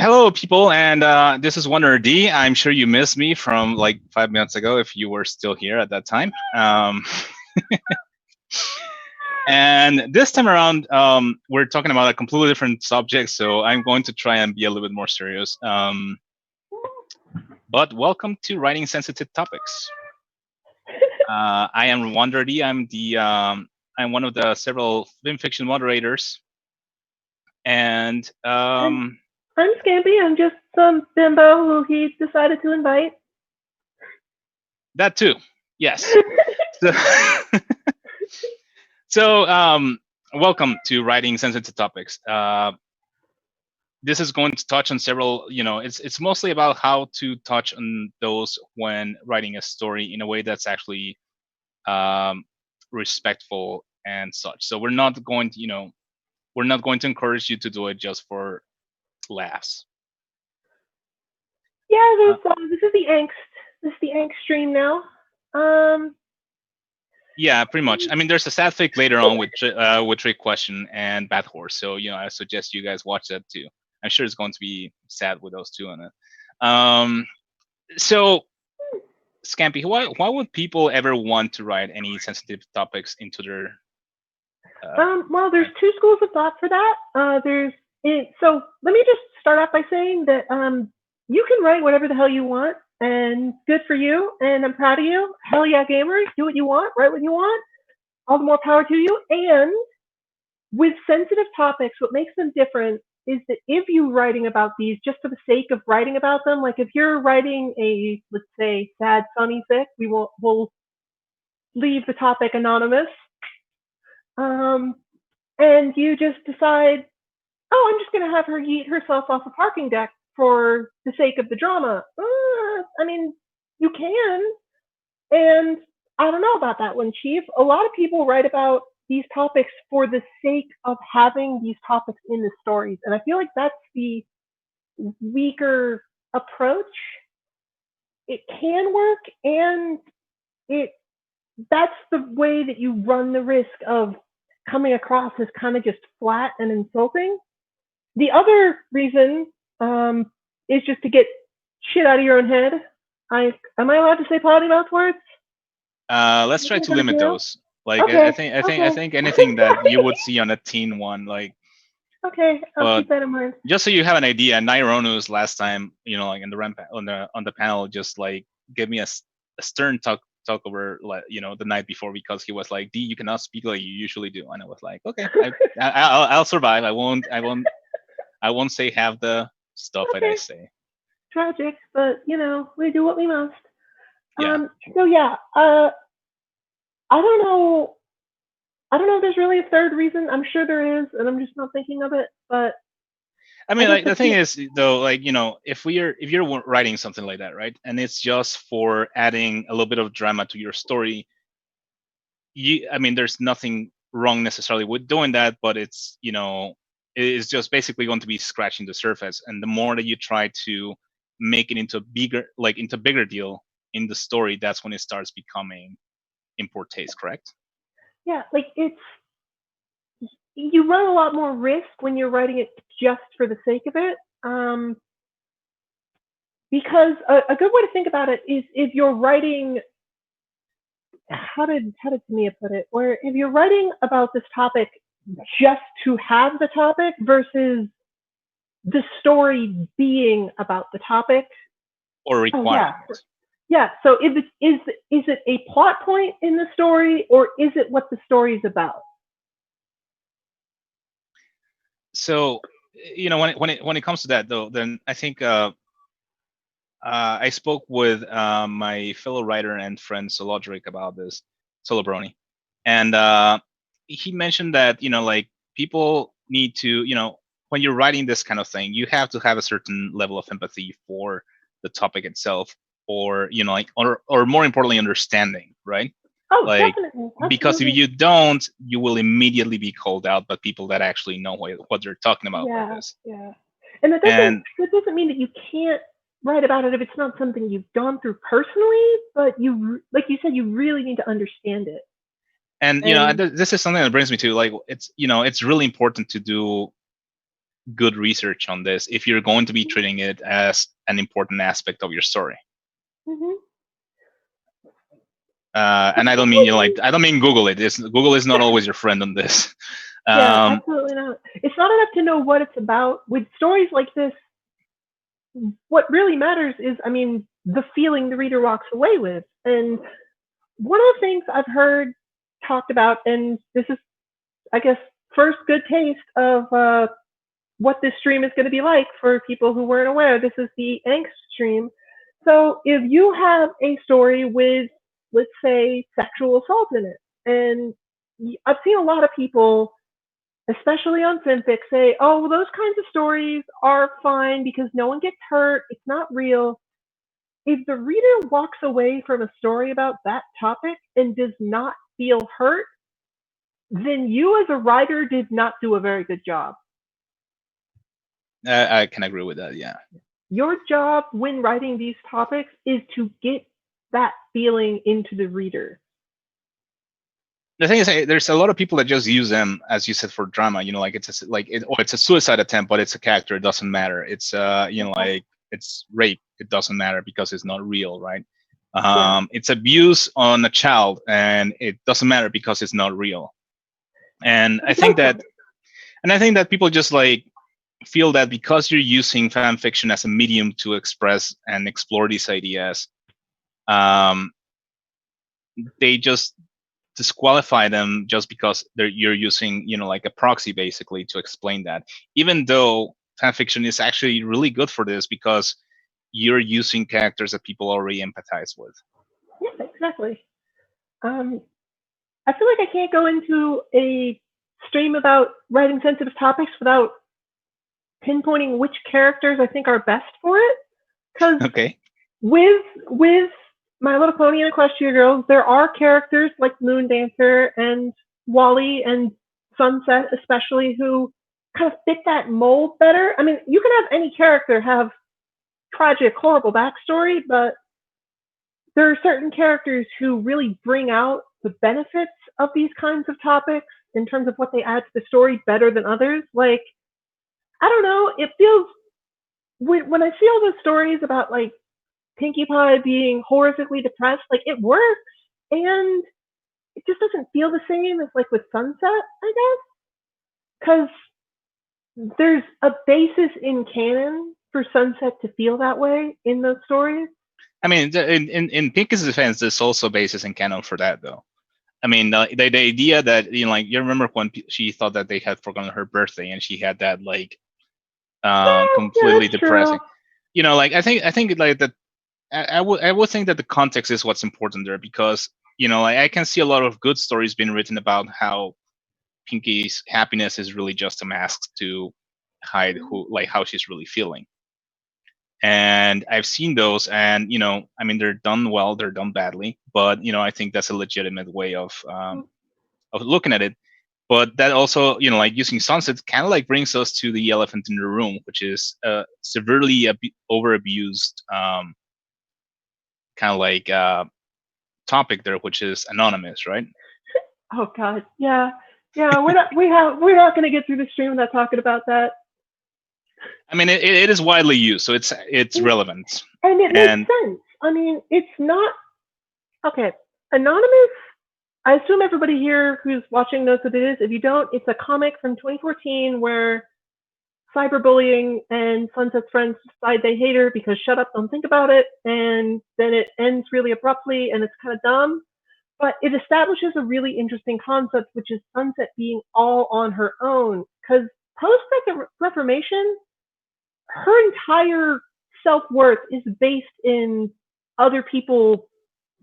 Hello, people, and this is Wonder D. I'm sure you missed me from like 5 minutes ago if you were still here at that time. And this time around, we're talking about a completely different subject, so I'm going to try and be a little bit more serious. But welcome to Writing Sensitive Topics. I am Wonder D. I'm one of the several film fiction moderators, and I'm Scampy. I'm just some bimbo who he decided to invite. that too. Yes. So, so welcome to Writing Sensitive Topics. This is going to touch on several. It's mostly about how to touch on those when writing a story in a way that's actually respectful and such. So we're not going to encourage you to do it just for laughs. Yeah, this is the angst. This is the angst stream now. Yeah, pretty much. I mean, there's a sad fic later on with Trick Question and Bad Horse, so I suggest you guys watch that too. I'm sure it's going to be sad with those two on it. So, Scampy, why would people ever want to write any sensitive topics into their? Well, there's two schools of thought for that. So let me just start off by saying that you can write whatever the hell you want, and good for you, and I'm proud of you. Hell yeah, gamers, do what you want, write what you want. All the more power to you. And with sensitive topics, what makes them different is that if you're writing about these just for the sake of writing about them, like if you're writing a, let's say, sad sunny fic, we'll leave the topic anonymous. And you just decide, oh, I'm just going to have her yeet herself off a parking deck for the sake of the drama. I mean, you can. And I don't know about that one, Chief. A lot of people write about these topics for the sake of having these topics in the stories. And I feel like that's the weaker approach. It can work, and that's the way that you run the risk of coming across as kind of just flat and insulting. The other reason is just to get shit out of your own head. Am I allowed to say potty mouth words? Let's try to limit those. Like okay. I think anything that you would see on a teen one, like. Okay, I'll keep that in mind. Just so you have an idea, Naironus last time, like in the on the panel, just like gave me a stern talk over, like, the night before, because he was like, "D, you cannot speak like you usually do," and I was like, "Okay, I'll survive. I won't say half the stuff that I say." Tragic, but we do what we must. Yeah. So yeah, I don't know if there's really a third reason. I'm sure there is, and I'm just not thinking of it. But I mean, like, the thing is, though, like, if you're writing something like that, right, and it's just for adding a little bit of drama to your story, I mean, there's nothing wrong necessarily with doing that, but it's just basically going to be scratching the surface. And the more that you try to make it into bigger deal in the story, that's when it starts becoming in poor taste, correct? Yeah, like you run a lot more risk when you're writing it just for the sake of it. Because a good way to think about it is if you're writing, how did Tamia put it? Where if you're writing about this topic just to have the topic versus the story being about the topic, or requiring it. Yeah. So is it a plot point in the story, or is it what the story is about? So when it comes to that, though, then I think I spoke with my fellow writer and friend Solodric about this, Solobroni, and he mentioned that like people need to, when you're writing this kind of thing, you have to have a certain level of empathy for the topic itself, or or more importantly, understanding, right? Oh, like, definitely. Because if you don't, you will immediately be called out by people that actually know what they're talking about. Yeah, with this. Yeah. And that doesn't mean that you can't write about it if it's not something you've gone through personally, but like you said, you really need to understand it. And this is something that brings me to, like, it's it's really important to do good research on this if you're going to be treating it as an important aspect of your story. Mm-hmm. And I don't mean I don't mean Google it. Google is not always your friend on this. Yeah, absolutely not. It's not enough to know what it's about. With stories like this, what really matters is, I mean, the feeling the reader walks away with. And one of the things I've heard talked about, and this is, I guess, first good taste of what this stream is going to be like for people who weren't aware. This is the angst stream. So if you have a story with, let's say, sexual assault in it, and I've seen a lot of people, especially on fanfic, say, oh, well, those kinds of stories are fine because no one gets hurt, it's not real. If the reader walks away from a story about that topic and does not feel hurt, then you as a writer did not do a very good job. I can agree with that. Yeah. Your job when writing these topics is to get that feeling into the reader. The thing is, there's a lot of people that just use them, as you said, for drama. You know, like it's a suicide attempt, but it's a character. It doesn't matter. It's like it's rape. It doesn't matter because it's not real, right? It's abuse on a child, and it doesn't matter because it's not real. And I think that people just like feel that because you're using fan fiction as a medium to express and explore these ideas, they just disqualify them just because you're using, like a proxy basically to explain that. Even though fan fiction is actually really good for this because you're using characters that people already empathize with. Yeah, exactly. I feel like I can't go into a stream about writing sensitive topics without pinpointing which characters I think are best for it. Because okay. with My Little Pony and Equestria Girls, there are characters like Moon Dancer and Wally and Sunset especially who kind of fit that mold better. I mean, you can have any character have tragic, horrible backstory, but there are certain characters who really bring out the benefits of these kinds of topics in terms of what they add to the story better than others. Like, I don't know, it feels, when I see all those stories about like Pinkie Pie being horrifically depressed, like it works, and it just doesn't feel the same as like with Sunset, I guess, because there's a basis in canon for Sunset to feel that way in those stories. I mean, in Pinkie's defense, there's also basis in canon for that, though. I mean, the idea that, like, you remember when she thought that they had forgotten her birthday, and she had that like completely depressing. True. Like I think like that. I would think that the context is what's important there, because like, I can see a lot of good stories being written about how Pinkie's happiness is really just a mask to hide how she's really feeling. And I've seen those, and I mean, they're done well, they're done badly, but I think that's a legitimate way of looking at it. But that also, like using Sunset kind of like brings us to the elephant in the room, which is severely over abused kind of like topic there, which is Anonymous, right? Oh God, yeah. We're not going to get through the stream without talking about that. I mean, it is widely used, so it's relevant, and it makes sense. I mean, it's not okay. Anonymous, I assume everybody here who's watching knows what it is. If you don't, it's a comic from 2014 where cyberbullying and Sunset's friends decide they hate her because shut up, don't think about it, and then it ends really abruptly, and it's kind of dumb. But it establishes a really interesting concept, which is Sunset being all on her own. Because post-Reformation, her entire self-worth is based in other people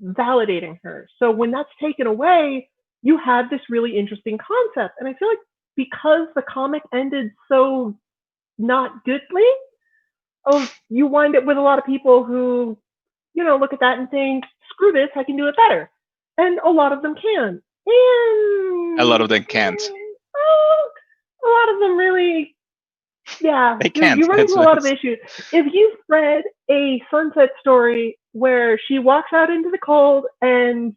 validating her. So when that's taken away, you have this really interesting concept. And I feel like because the comic ended so not goodly, you wind up with a lot of people who, look at that and think, screw this, I can do it better. And a lot of them can. And a lot of them can't. A lot of them really, yeah. They can't. You run into a lot of issues. If you've read a Sunset story where she walks out into the cold and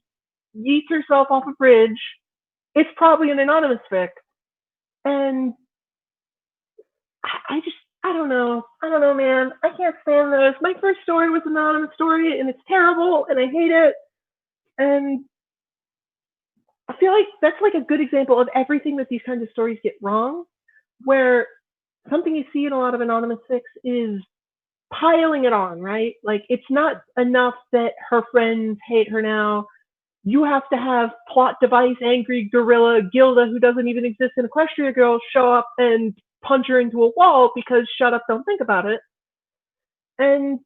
yeets herself off a bridge, it's probably an Anonymous fic. And I don't know. I don't know, man. I can't stand those. My first story was an anonymous story, and it's terrible, and I hate it. And I feel like that's like a good example of everything that these kinds of stories get wrong, where something you see in a lot of anonymous fics is piling it on, right? Like it's not enough that her friends hate her now. You have to have plot device, angry gorilla Gilda, who doesn't even exist in Equestria Girl, show up and punch her into a wall because shut up, don't think about it. And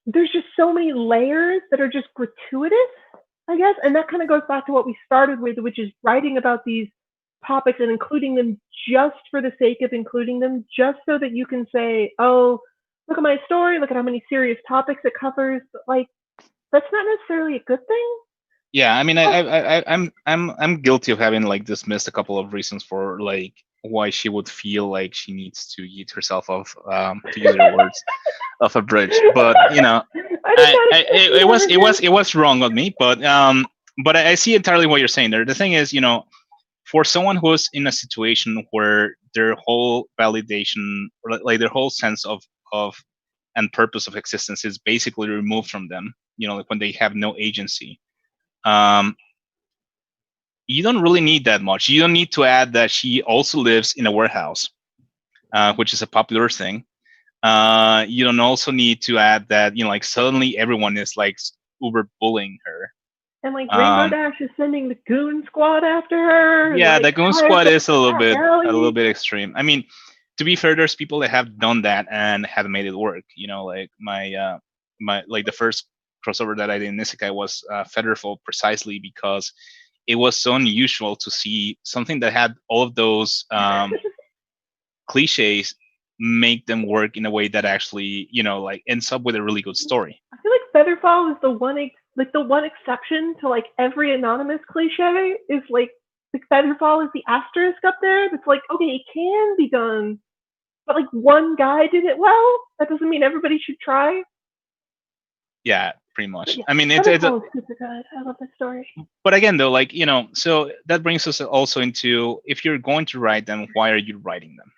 there's just so many layers that are just gratuitous, I guess. And that kind of goes back to what we started with, which is writing about these topics and including them just for the sake of including them, just so that you can say, oh, look at my story, look at how many serious topics it covers. But like, that's not necessarily a good thing. Yeah, I mean, I'm guilty of having like dismissed a couple of reasons for like why she would feel like she needs to eat herself off, to use your words, off a bridge. But you know, I did not expect you ever here. it was wrong on me. But I see entirely what you're saying there. The thing is, you know, for someone who's in a situation where their whole validation, or like their whole sense of and purpose of existence is basically removed from them, you know, like when they have no agency. Um, you don't really need that much. You don't need to add that she also lives in a warehouse, which is a popular thing. You don't also need to add that, you know, like suddenly everyone is like uber bullying her. And like Rainbow Dash is sending the goon squad after her. And Yeah, like the goon Kaya's squad at is the a little rally. bit extreme. I mean, to be fair, there's people that have done that and have made it work. You know, like my like the first crossover that I did in Isekai was Featherfall, precisely because it was so unusual to see something that had all of those cliches make them work in a way that actually, you know, like ends up with a really good story. I feel like Featherfall is the one exception to like every anonymous cliche is like Featherfall is the asterisk up there. That's like okay, it can be done, but like one guy did it well. That doesn't mean everybody should try. Yeah, pretty much. Yeah, I mean, Featherfall is super good. I love that story. but again, though, like, you know, so that brings us also into, if you're going to write them, why are you writing them,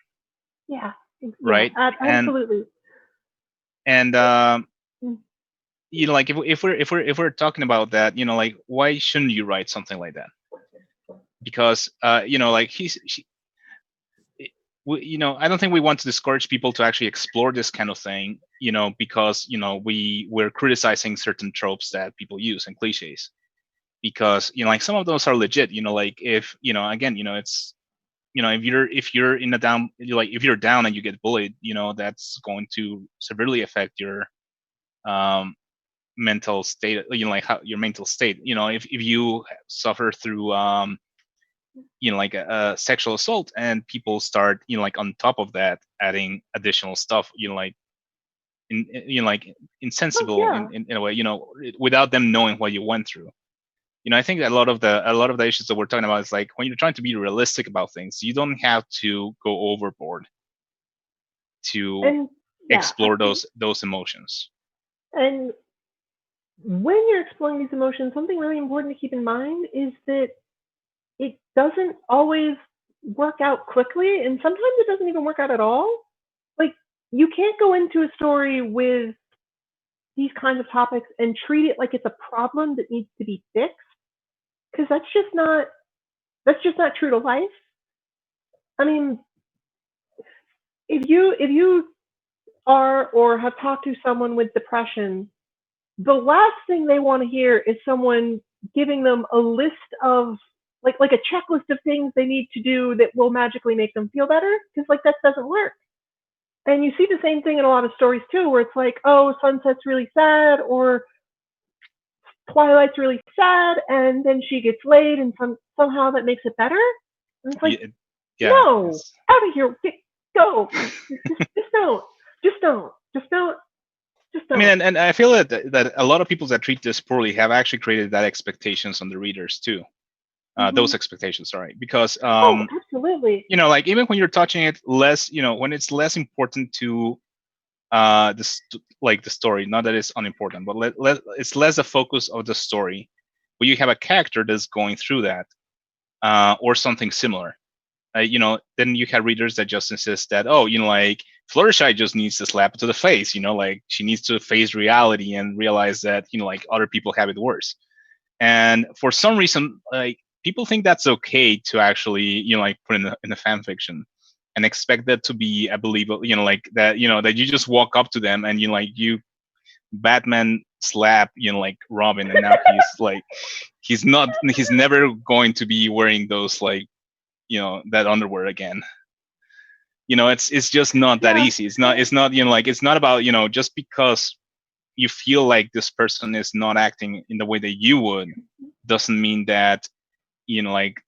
Yeah, yeah, right? absolutely. And Mm. you know, like if we're talking about that, you know, like why shouldn't you write something like that? Because you know, like you know, I don't think we want to discourage people to actually explore this kind of thing, you know, because you know we're criticizing certain tropes that people use and cliches, because you know, like some of those are legit. You know, like if you know, again, you know, it's, you know, if you're in a down, like if you're down and you get bullied, you know, that's going to severely affect your um mental state, you know, like how your mental state, you know, if you suffer through you know, like a sexual assault, and people start, you know, like on top of that adding additional stuff, you know, like you know, like Oh insensible yeah, in a way, you know, without them knowing what you went through. You know, I think a lot of the issues that we're talking about is like when you're trying to be realistic about things, you don't have to go overboard to and yeah, explore those emotions. and when you're exploring these emotions, something really important to keep in mind is that it doesn't always work out quickly, and sometimes it doesn't even work out at all. Like, you can't go into a story with these kinds of topics and treat it like it's a problem that needs to be fixed, because that's just not true to life. I mean, if you are or have talked to someone with depression, the last thing they want to hear is someone giving them a list of like a checklist of things they need to do that will magically make them feel better, because like that doesn't work. And you see the same thing in a lot of stories too, where it's like, oh, Sunset's really sad, or Twilight's really sad, and then she gets laid, and somehow that makes it better. And it's like, Yeah, yeah, no, out of here, go, just don't, just don't, just don't, just I mean, don't. and I feel that a lot of people that treat this poorly have actually created that expectations on the readers too. Mm-hmm. Those expectations, sorry, because Oh, absolutely. you know, like even when you're touching it less, you know, when it's less important to this, like the story, not that it's unimportant, but it's less the focus of the story, where you have a character that's going through that, or something similar. then you have readers that just insist that, oh, like Fluttershy just needs to slap it to the face, like she needs to face reality and realize that, like other people have it worse. And for some reason, like people think that's okay to actually, like put in a fan fiction and expect that to be a believable, like that, that you just walk up to them and you Batman slap, like Robin, and now he's never going to be wearing those, like, that underwear again. It's just not that Yeah. easy. It's not like it's not about, just because you feel like this person is not acting in the way that you would, doesn't mean that, like,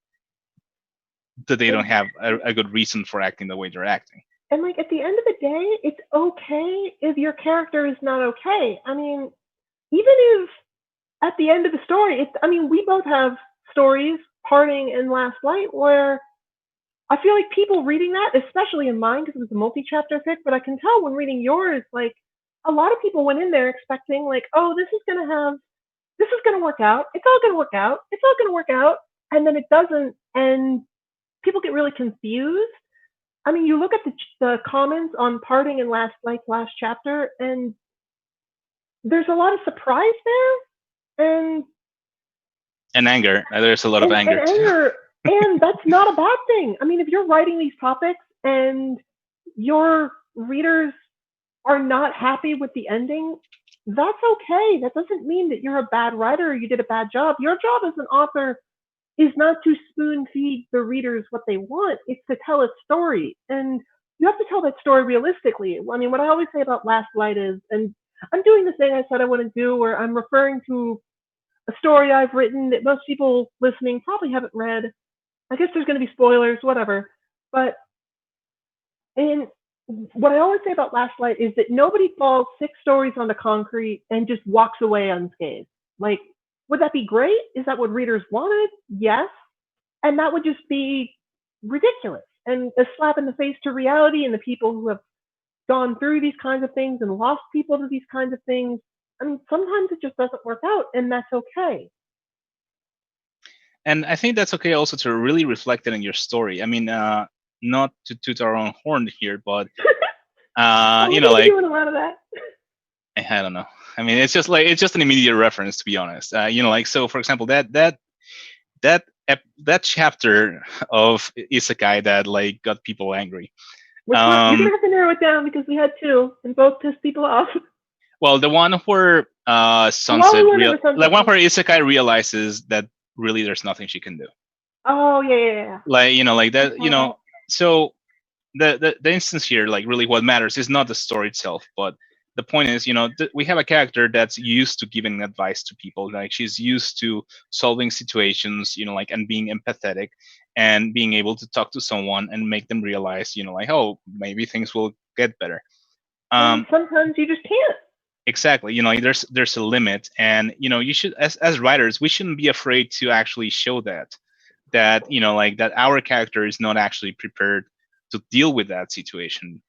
that they don't And, have a good reason for acting the way they're acting. and like at the end of the day, it's okay if your character is not okay. I mean, even if at the end of the story, I mean, we both have stories, Parting and Last Light, where I feel like people reading that, especially in mine, because it was a multi-chapter fic, but I can tell when reading yours, like a lot of people went in there expecting, like, oh, this is gonna work out. It's all gonna work out. It's all gonna work out, and then it doesn't, and people get really confused. I mean, you look at the comments on Parting and last chapter, and there's a lot of surprise there, And anger. There's a lot of and anger too. anger, and that's not a bad thing. I mean, if you're writing these topics and your readers are not happy with the ending, that's okay. That doesn't mean that you're a bad writer or you did a bad job. Your job as an author is not to spoon feed the readers what they want. It's to tell a story. And you have to tell that story realistically. I mean, what I always say about Last Light is, and I'm doing the thing I said I wouldn't do, where I'm referring to a story I've written that most people listening probably haven't read. I guess there's going to be spoilers, whatever. But in what I always say about Last Light is that nobody falls 6 stories onto concrete and just walks away unscathed. Like, would that be great? Is that what readers wanted? Yes. And that would just be ridiculous and a slap in the face to reality and the people who have gone through these kinds of things and lost people to these kinds of things. I mean, sometimes it just doesn't work out, and that's okay. And I think that's okay also to really reflect it in your story. I mean, not to toot our own horn here, but Oh, we're going to be like, doing a lot of that. I don't know. I mean, it's just an immediate reference, to be honest. Like, so for example, that chapter of Isekai that like got people angry. Which one? You're going to have to narrow it down because we had 2 and both pissed people off. Well, the one where like one where Isekai realizes that really there's nothing she can do. Oh yeah. Like, like that, so the instance here, like, really what matters is not the story itself, but the point is, we have a character that's used to giving advice to people. Like, she's used to solving situations, like, and being empathetic and being able to talk to someone and make them realize, like, oh, maybe things will get better. And sometimes you just can't. Exactly. There's a limit, and you should, as writers, we shouldn't be afraid to actually show that like that our character is not actually prepared to deal with that situation.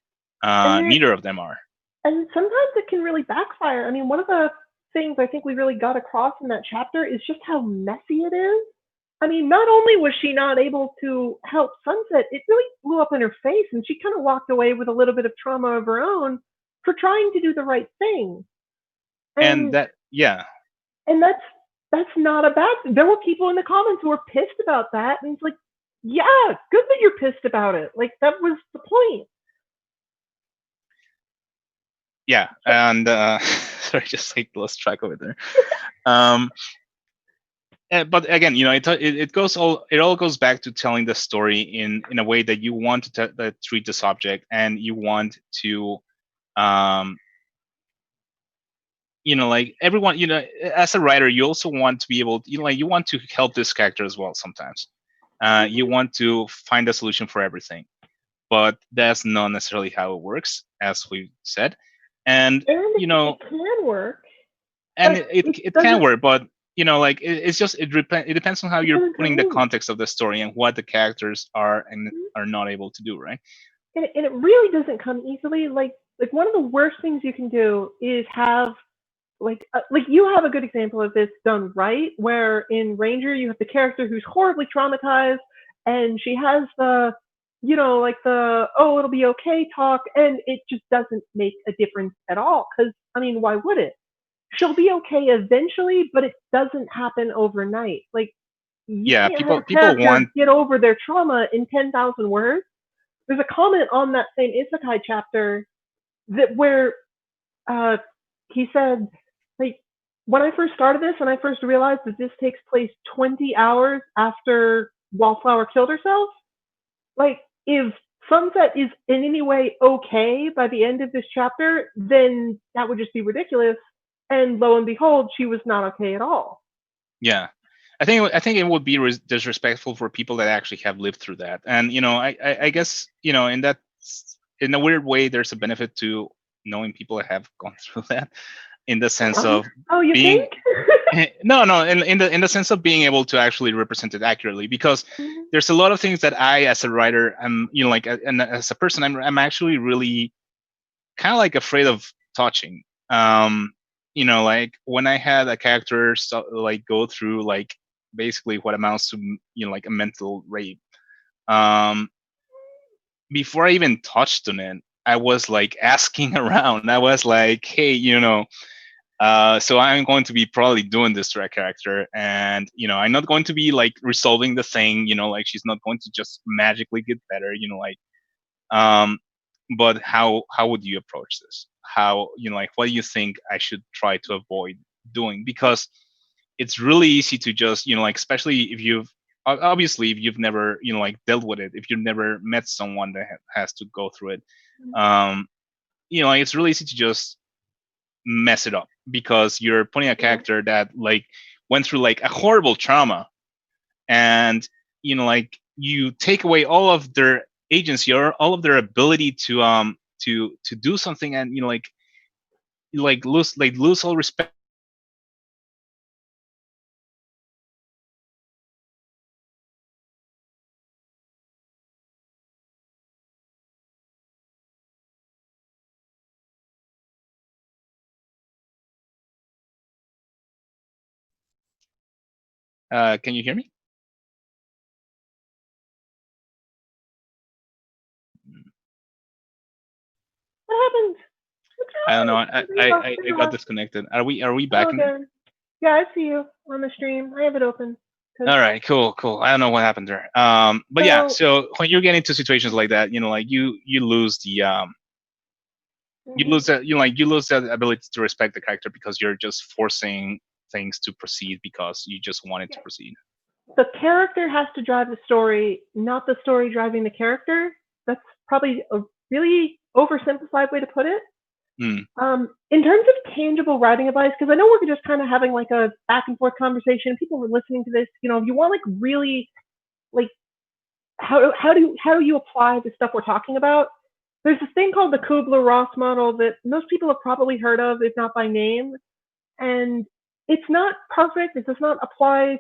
Neither of them are. And sometimes it can really backfire. I mean, one of the things I think we really got across in that chapter is just how messy it is. I mean, not only was she not able to help Sunset, it really blew up in her face, and she kind of walked away with a little bit of trauma of her own for trying to do the right thing. And that, yeah. And that's not a bad thing. There were people in the comments who were pissed about that, and it's like, yeah, good that you're pissed about it. Like, that was the point. Yeah, and sorry, just like lost track of it there. But again, it all goes back to telling the story in a way that you want to treat the subject, and you want to, like everyone, as a writer, you also want to be able, like, you want to help this character as well. Sometimes, you want to find a solution for everything, but that's not necessarily how it works, as we said. And it can work. And it can work, but like, it's just it depends on how you're putting the context of the story and what the characters are and are not able to do, right? And it really doesn't come easily. Like one of the worst things you can do is have like you have a good example of this done right, where in Ranger you have the character who's horribly traumatized, and she has the like the, oh, it'll be okay talk, and it just doesn't make a difference at all. Because, I mean, why would it? She'll be okay eventually, but it doesn't happen overnight. Like, you Yeah, can't have a people character want. get over their trauma in 10,000 words. There's a comment on that same Isekai chapter that where uh, he said, like, when I first started this and I first realized that this takes place 20 hours after Wallflower killed herself, like, if Sunset is in any way okay by the end of this chapter, then that would just be ridiculous. And lo and behold, she was not okay at all. Yeah, I think it would be disrespectful for people that actually have lived through that. And I guess in that, in a weird way, there's a benefit to knowing people that have gone through that, in the sense of Oh, you being think? no, in the sense of being able to actually represent it accurately, because there's a lot of things that I, as a writer, I'm like, and as a person, I'm actually really kind of like afraid of touching. Like when I had a character like go through like basically what amounts to like a mental rape. Um, Before I even touched on it, I was like asking around. I was like, hey, so I'm going to be probably doing this to a character, and I'm not going to be like resolving the thing. Like she's not going to just magically get better. Like, um, but how would you approach this? How like what do you think I should try to avoid doing? Because it's really easy to just like, especially if you've obviously if you've never like dealt with it, if you've never met someone that has to go through it, um, like it's really easy to just mess it up because you're putting a character that like went through like a horrible trauma, and like you take away all of their agency or all of their ability to do something, and lose all respect. Can you hear me? What happened? What's I don't know. wrong? There you go. There I you got are. disconnected. Are we back Oh, in? again. Yeah, I see you on the stream. I have it open. All right, cool. I don't know what happened there. But yeah, So, so when you get into situations like that, like you lose the you mhm. lose that you lose that ability to respect the character because you're just forcing things to proceed because you just want it to proceed. The character has to drive the story, not the story driving the character. That's probably a really oversimplified way to put it. Mm. In terms of tangible writing advice, because I know we're just kind of having like a back and forth conversation. People are listening to this. If you want like really like how do you apply the stuff we're talking about? There's this thing called the Kubler-Ross model that most people have probably heard of, if not by name, and it's not perfect. It does not apply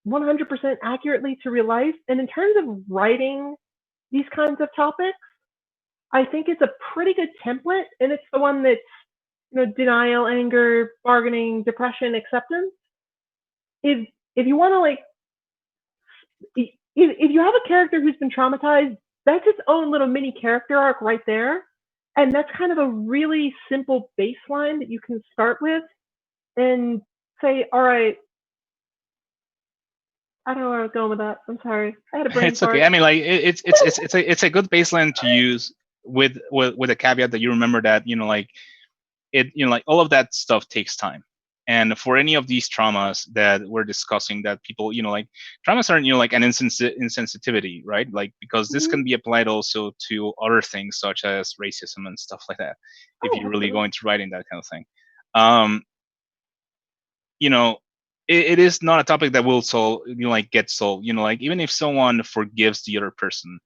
100% accurately to real life. And in terms of writing these kinds of topics, I think it's a pretty good template, and it's the one that's denial, anger, bargaining, depression, acceptance. If you want to like, if you have a character who's been traumatized, that's its own little mini character arc right there, and that's kind of a really simple baseline that you can start with and say, all right, I don't know where I was going with that. I'm sorry. I had a brain It's okay. fart. I mean, like it's a good baseline to use with a caveat that you remember that like it like all of that stuff takes time. And for any of these traumas that we're discussing, that people like traumas aren't like an insensitivity, right? Like, because this Mhm. can be applied also to other things such as racism and stuff like that, if Oh, you're really absolutely. going to writing that kind of thing. um you know it is not a topic that will solve like get solved. Like, even if someone forgives the other person,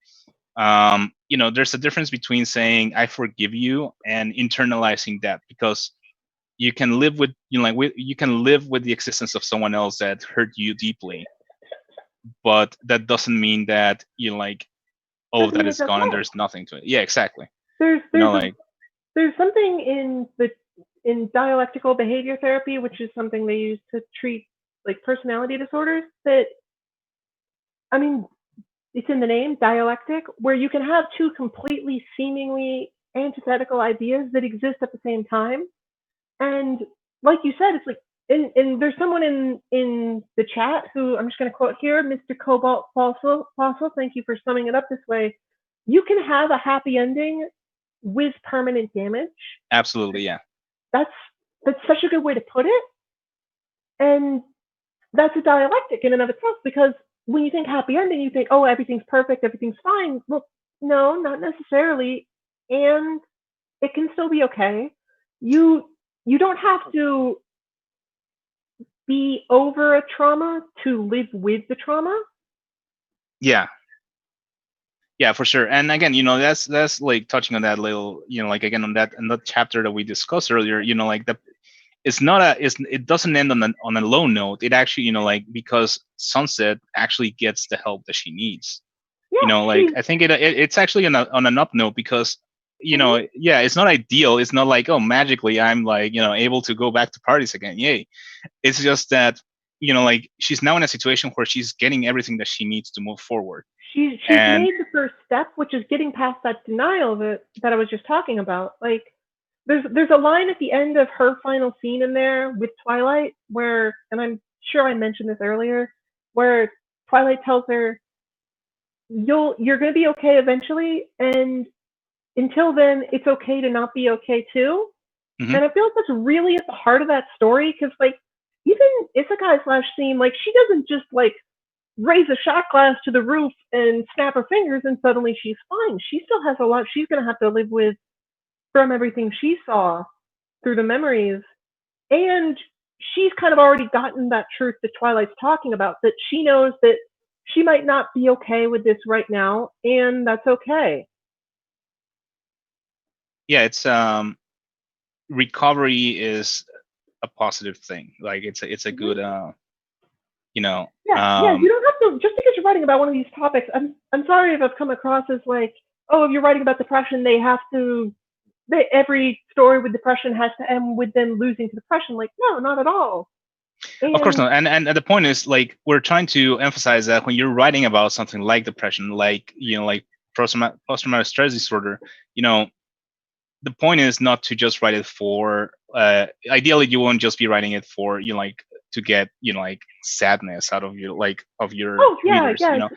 there's a difference between saying I forgive you and internalizing that, because you can live with you can live with the existence of someone else that hurt you deeply, but that doesn't mean that like all of Doesn't that mean it's is gone and okay. there's nothing to it. Yeah, exactly. There's you know there's a like there's something in dialectical behavior therapy, which is something they use to treat like personality disorders. That, I mean, it's in the name, dialectic, where you can have two completely seemingly antithetical ideas that exist at the same time. And like you said, it's like, and there's someone in the chat who I'm just going to quote here, Mr. Cobalt Fossil. Thank you for summing it up this way. You can have a happy ending with permanent damage. Absolutely, yeah. That's such a good way to put it, and that's a dialectic in and of itself, because when you think happy ending, you think, oh, everything's perfect, everything's fine. Well, no, not necessarily, and it can still be okay. You don't have to be over a trauma to live with the trauma. Yeah. Yeah, for sure. And again, that's like touching on that little, like again on that chapter that we discussed earlier, like it doesn't end on a low note. It actually, like because Sunset actually gets the help that she needs. Yeah, Like I think it's actually on an up note because yeah, it's not ideal. It's not like, oh, magically I'm like, able to go back to parties again. Yay. It's just that, like she's now in a situation where she's getting everything that she needs to move forward. she's And made the first step, which is getting past that denial that I was just talking about. Like there's a line at the end of her final scene in there with Twilight where, and I'm sure I mentioned this earlier, where Twilight tells her, you're going to be okay eventually, and until then it's okay to not be okay too. Mhm. And I feel like that's really at the heart of that story, because like even Isekai/Theme, like she doesn't just like raise a shot glass to the roof and snap her fingers and suddenly she's fine. She still has a lot she's going to have to live with from everything she saw through the memories. And she's kind of already gotten that truth that Twilight's talking about, that she knows that she might not be okay with this right now, and that's okay. Yeah, it's recovery is a positive thing. Like it's a good Yeah, you don't have to, just because you're writing about one of these topics. I'm sorry if I've come across as like, oh, if you're writing about depression, every story with depression has to end with them losing to depression. Like, no, not at all. Of course And not. And the point is, like, we're trying to emphasize that when you're writing about something like depression, like like post-traumatic stress disorder, the point is not to just write it for. Ideally, you won't just be writing it for like to get like sadness out of your oh yeah, readers. yeah,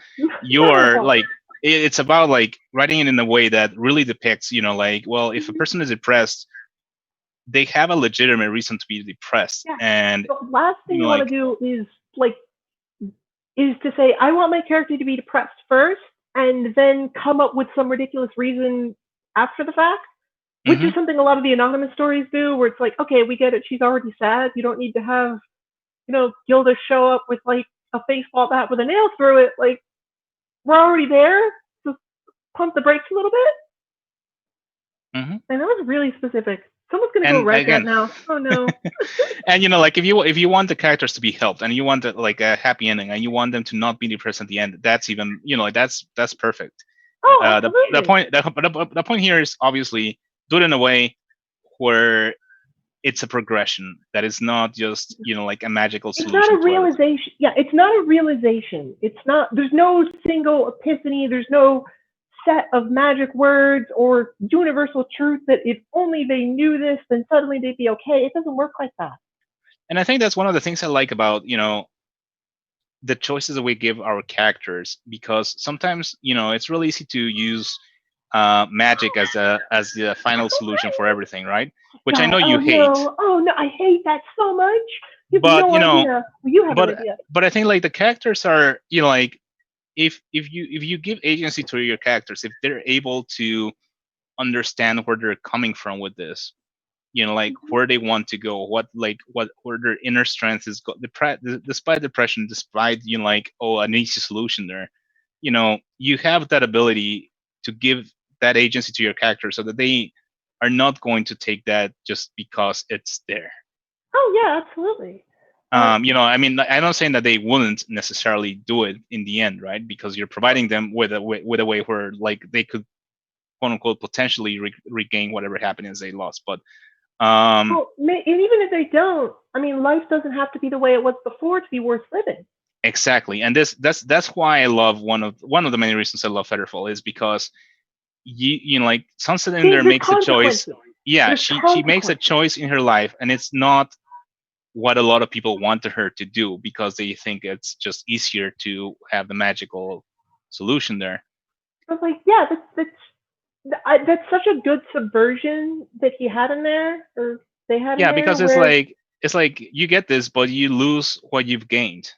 You not at are all. like it's about like writing it in a way that really depicts like, well, if a person is depressed, they have a legitimate reason to be depressed, Yeah. and The last thing you want like to do is like to say, I want my character to be depressed first, and then come up with some ridiculous reason after the fact, which is mhm. something a lot of the anonymous stories do, where it's like, okay, we get it, she's already sad. You don't need to have, Gilda show up with like a baseball bat with a nail through it. Like, we're already there. Just pump the brakes a little bit. Mhm. And that was really specific. Someone's gonna go And write that again, now. Oh no. and like if you want the characters to be helped and you want like a happy ending and you want them to not be depressed at the end, that's even that's perfect. Oh, The absolutely. the point here is obviously do it in a way where it's a progression that is not just like a magical It's not a solution to everything. realization. Yeah, it's not a realization. It's not. There's no single epiphany. There's no set of magic words or universal truth that if only they knew this, then suddenly they'd be okay. It doesn't work like that. And I think that's one of the things I like about the choices that we give our characters, because sometimes it's really easy to use magic as the final solution for everything, right? Which I God, know you hate, oh no, I hate that so much. You have but no idea. Well, you have an but idea. but I think like the characters are like if you give agency to your characters, if they're able to understand where they're coming from with this, like Mm-hmm. where they want to go, what where their inner strength is despite depression, despite like, oh, an easy solution there, you have that ability to give that agency to your character so that they are not going to take that just because it's there. Oh yeah, absolutely. Uh, I mean, I'm not saying that they wouldn't necessarily do it in the end, right? Because you're providing them with a way where like they could quote unquote potentially regain whatever happiness they lost. But um, well, and even if they don't, I mean, life doesn't have to be the way it was before to be worth living. exactly. And that's why I love one of the many reasons I love Featherfall is because like Sunset in there There's makes a choice. consequences. Yeah, There's she makes a consequences. choice in her life, and it's not what a lot of people wanted her to do because they think it's just easier to have the magical solution there. I was like, yeah, that's such a good subversion that he had in there, or they had in Yeah, there, because where it's like you get this, but you lose what you've gained.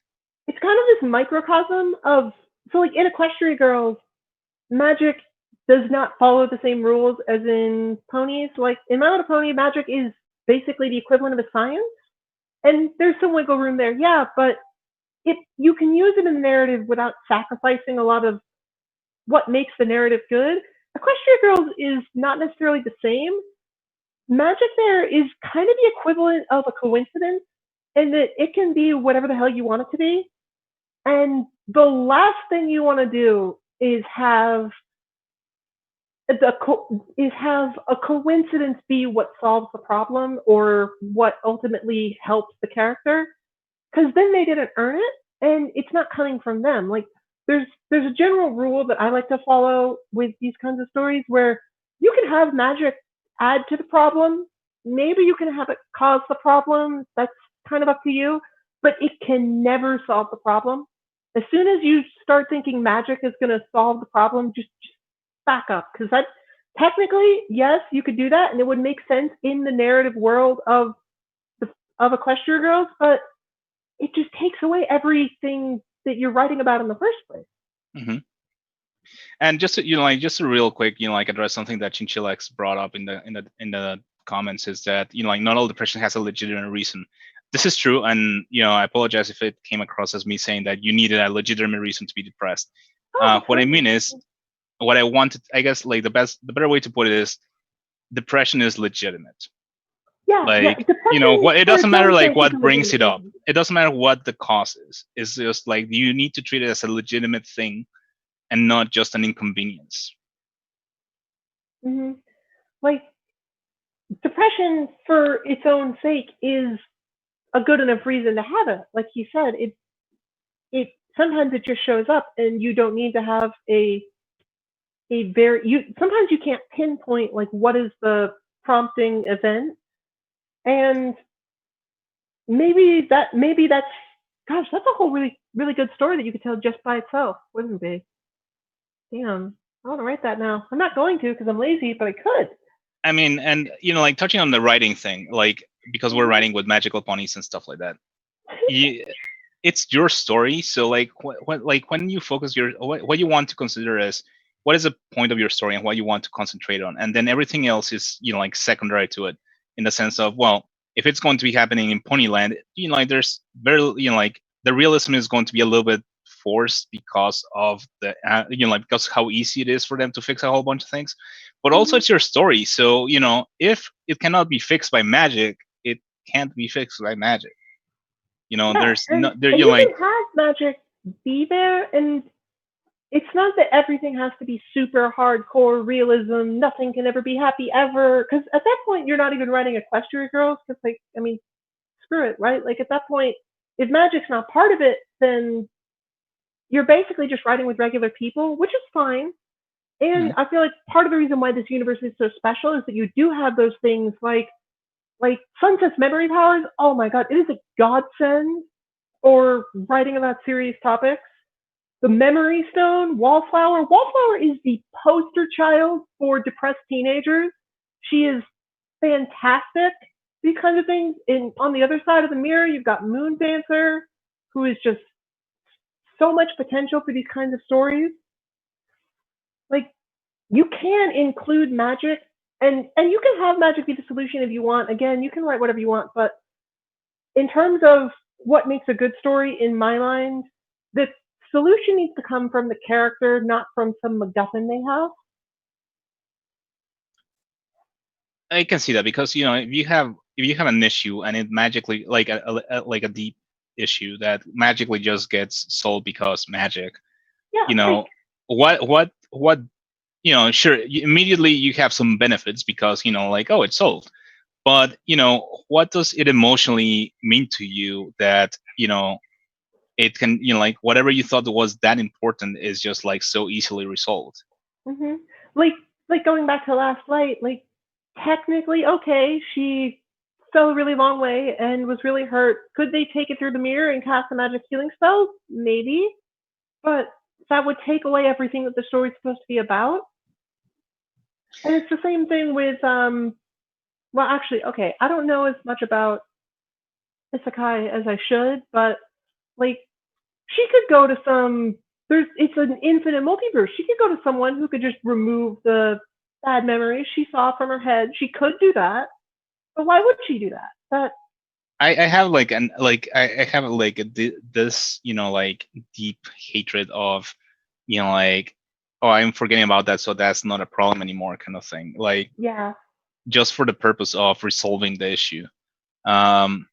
it's kind of this microcosm of, so like in Equestria Girls, magic does not follow the same rules as in ponies. Like in My Little Pony, magic is basically the equivalent of a science, and there's some wiggle room there, yeah, but if you can use it in the narrative without sacrificing a lot of what makes the narrative good. Equestria Girls is not necessarily the same. Magic there is kind of the equivalent of a coincidence, in that it can be whatever the hell you want it to be. And the last thing you want to do is have a coincidence be what solves the problem or what ultimately helps the character, because then they didn't earn it and it's not coming from them. Like there's a general rule that I like to follow with these kinds of stories where you can have magic add to the problem, maybe you can have it cause the problem, that's kind of up to you, but it can never solve the problem. As soon as you start thinking magic is going to solve the problem, just back up, because that technically, yes, you could do that and it would make sense in the narrative world the of Equestria Girls, but it just takes away everything that you're writing about in the first place. Hmm. And just to, like just a real quick, like address something that Chinchillax brought up in the comments is that like not all depression has a legitimate reason. This is true, and I apologize if it came across as me saying that you needed a legitimate reason to be depressed. Oh, What I absolutely. mean is, what I wanted, I guess, like the better way to put it is, depression is legitimate. Yeah, yeah. Like, Depression what it for doesn't its matter own like sake is a what brings legitimate it up. thing. It doesn't matter what the cause is. It's just like you need to treat it as a legitimate thing and not just an inconvenience. Hmm. Like depression for its own sake is a good enough reason to have it. Like he said, it sometimes it just shows up, and you don't need to have a very you. Sometimes you can't pinpoint like what is the prompting event, and maybe that's gosh, that's a whole really good story that you could tell just by itself, wouldn't it be? Damn, I want to write that now. I'm not going to because I'm lazy, but I could. I mean, and like touching on the writing thing, like because we're writing with magical ponies and stuff like that. You, it's your story, so like like when you focus what you want to consider as what is the point of your story and what you want to concentrate on, and then everything else is like secondary to it, in the sense of, well, if it's going to be happening in Ponyland, like there's very like the realism is going to be a little bit forced because of the like because how easy it is for them to fix a whole bunch of things, but also Hmm. it's your story, so if it cannot be fixed by magic, it can't be fixed by magic. Yeah, There's no there. and you can have magic be there, and it's not that everything has to be super hardcore realism. Nothing can ever be happy ever, because at that point you're not even writing Equestria Girls. Because like, I mean, screw it, right? Like at that point, if magic's not part of it, then you're basically just writing with regular people, which is fine. And Mhm. I feel like part of the reason why this universe is so special is that you do have those things like Sunset's memory powers. Oh my god, it is a godsend for writing about serious topics. The Memory Stone, Wallflower. Wallflower is the poster child for depressed teenagers. She is fantastic. These kinds of things. And on the other side of the mirror, you've got Moon Dancer, who is just so much potential for these kinds of stories. Like you can include magic, and you can have magic be the solution if you want. Again, you can write whatever you want, but in terms of what makes a good story in my mind, the solution needs to come from the character, not from some MacGuffin they have. I can see that because if you have an issue and it magically like like a deep issue that magically just gets solved because magic, Yeah, you like know what sure, immediately you have some benefits because like, oh, it's solved, but what does it emotionally mean to you that it can, like whatever you thought was that important is just like so easily resolved. Mhm. Like going back to Last Light, like technically, okay, she fell a really long way and was really hurt. Could they take it through the mirror and cast a magic healing spell? Maybe, but that would take away everything that the story's supposed to be about. And it's the same thing with well, actually, okay, I don't know as much about isekai as I should, but like she could go to some it's an infinite multiverse. She could go to someone who could just remove the bad memories she saw from her head. She could do that. But why would she do that? I have like I have like this, like deep hatred of, like, oh, I'm forgetting about that, so that's not a problem anymore, kind of thing. Like, Yeah. just for the purpose of resolving the issue. Um,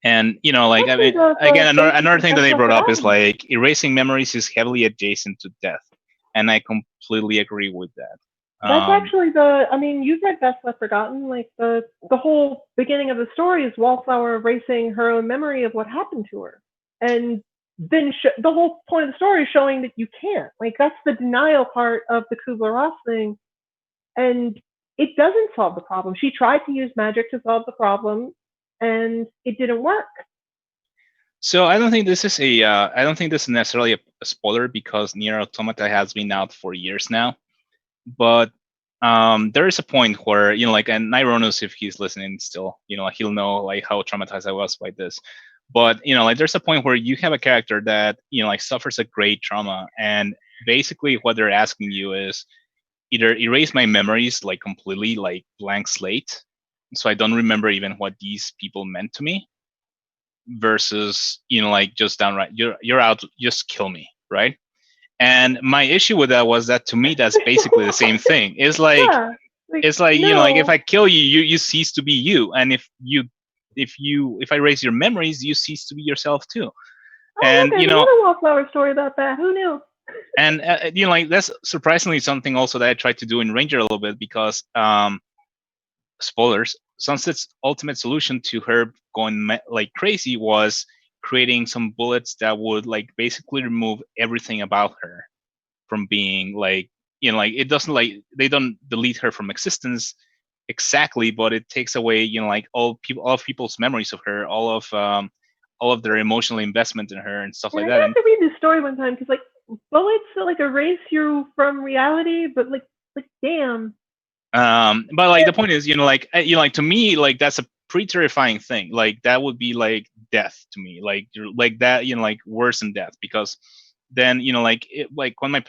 and like, I Especially mean, the again, basis another of thing that Best they Left brought up is Forgotten. like erasing memories is heavily adjacent to death, and I completely agree with that. That's actually I mean, you've read Best Left Forgotten. Like the whole beginning of the story is Wallflower erasing her own memory of what happened to her, and then the whole point of the story is showing that you can't. Like that's the denial part of the Kubler Ross thing, and it doesn't solve the problem. She tried to use magic to solve the problem, and it didn't work. So I don't think this is I don't think this is necessarily a spoiler because Nier Automata has been out for years now. But there is a point where, like, and Nyronus, if he's listening still, he'll know like how traumatized I was by this. But like, there's a point where you have a character that like suffers a great trauma, and basically what they're asking you is either erase my memories like completely, like blank slate, so I don't remember even what these people meant to me, versus like just downright you're out, just kill me, right? And my issue with that was that to me that's basically the same thing. Yeah, like It's like, like if no. I kill you, you cease to be you, and if I erase your memories, you cease to be yourself too. Oh, look, And there's another Wallflower story about that. Who knew? like that's surprisingly something also that I tried to do in Ranger a little bit, because spoilers, Sunset's ultimate solution to her going like crazy was creating some bullets that would like basically remove everything about her from being like, like it doesn't, like they don't delete her from existence exactly, but it takes away, like all of people's memories of her, all of their emotional investment in her and stuff Yeah, like you that. have And to read this story one time because like bullets like erase you from reality, but like damn. but like the point is, like like to me, like that's a pretty terrifying thing. Like that would be like death to me, like you're like that, like worse than death, because then like like when my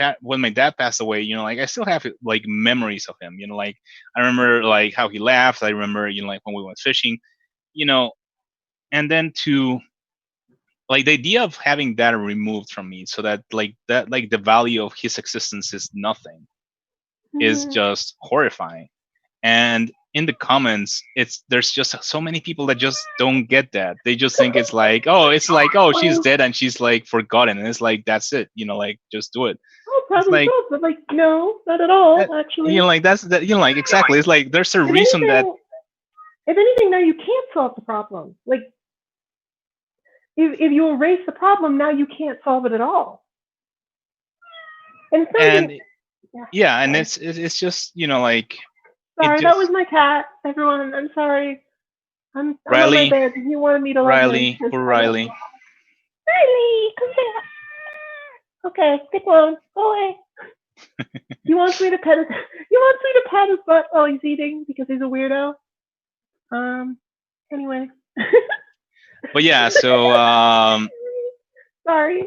dad passed away, like I still have like memories of him, like I remember like how he laughed, I remember like when we went fishing, you know and then to like the idea of having that removed from me, so that like the value of his existence is nothing, is Mm-hmm. just horrifying. And in the comments, there's just so many people that just don't get that. They just think it's like, oh, she's Well, dead and she's like forgotten, and it's like that's it, like just do it. oh, It's problem like solved, but like no, not at all. that, Actually, that's that, like exactly. It's like there's a if reason that. anything, now you can't solve the problem. Like if you erase the problem, now you can't solve it at all. And it's not even. And Yeah, yeah, and sorry. it's just, like it Sorry, that was just. my cat. Everyone, I'm sorry. I'm on my Riley, bed. He wanted me to love him. Riley, poor Riley. Riley, come here. Okay, stick alone. Go away. He wants me to pet his. He wants me to pat his butt while he's eating because he's a weirdo. Anyway. But yeah, so Sorry.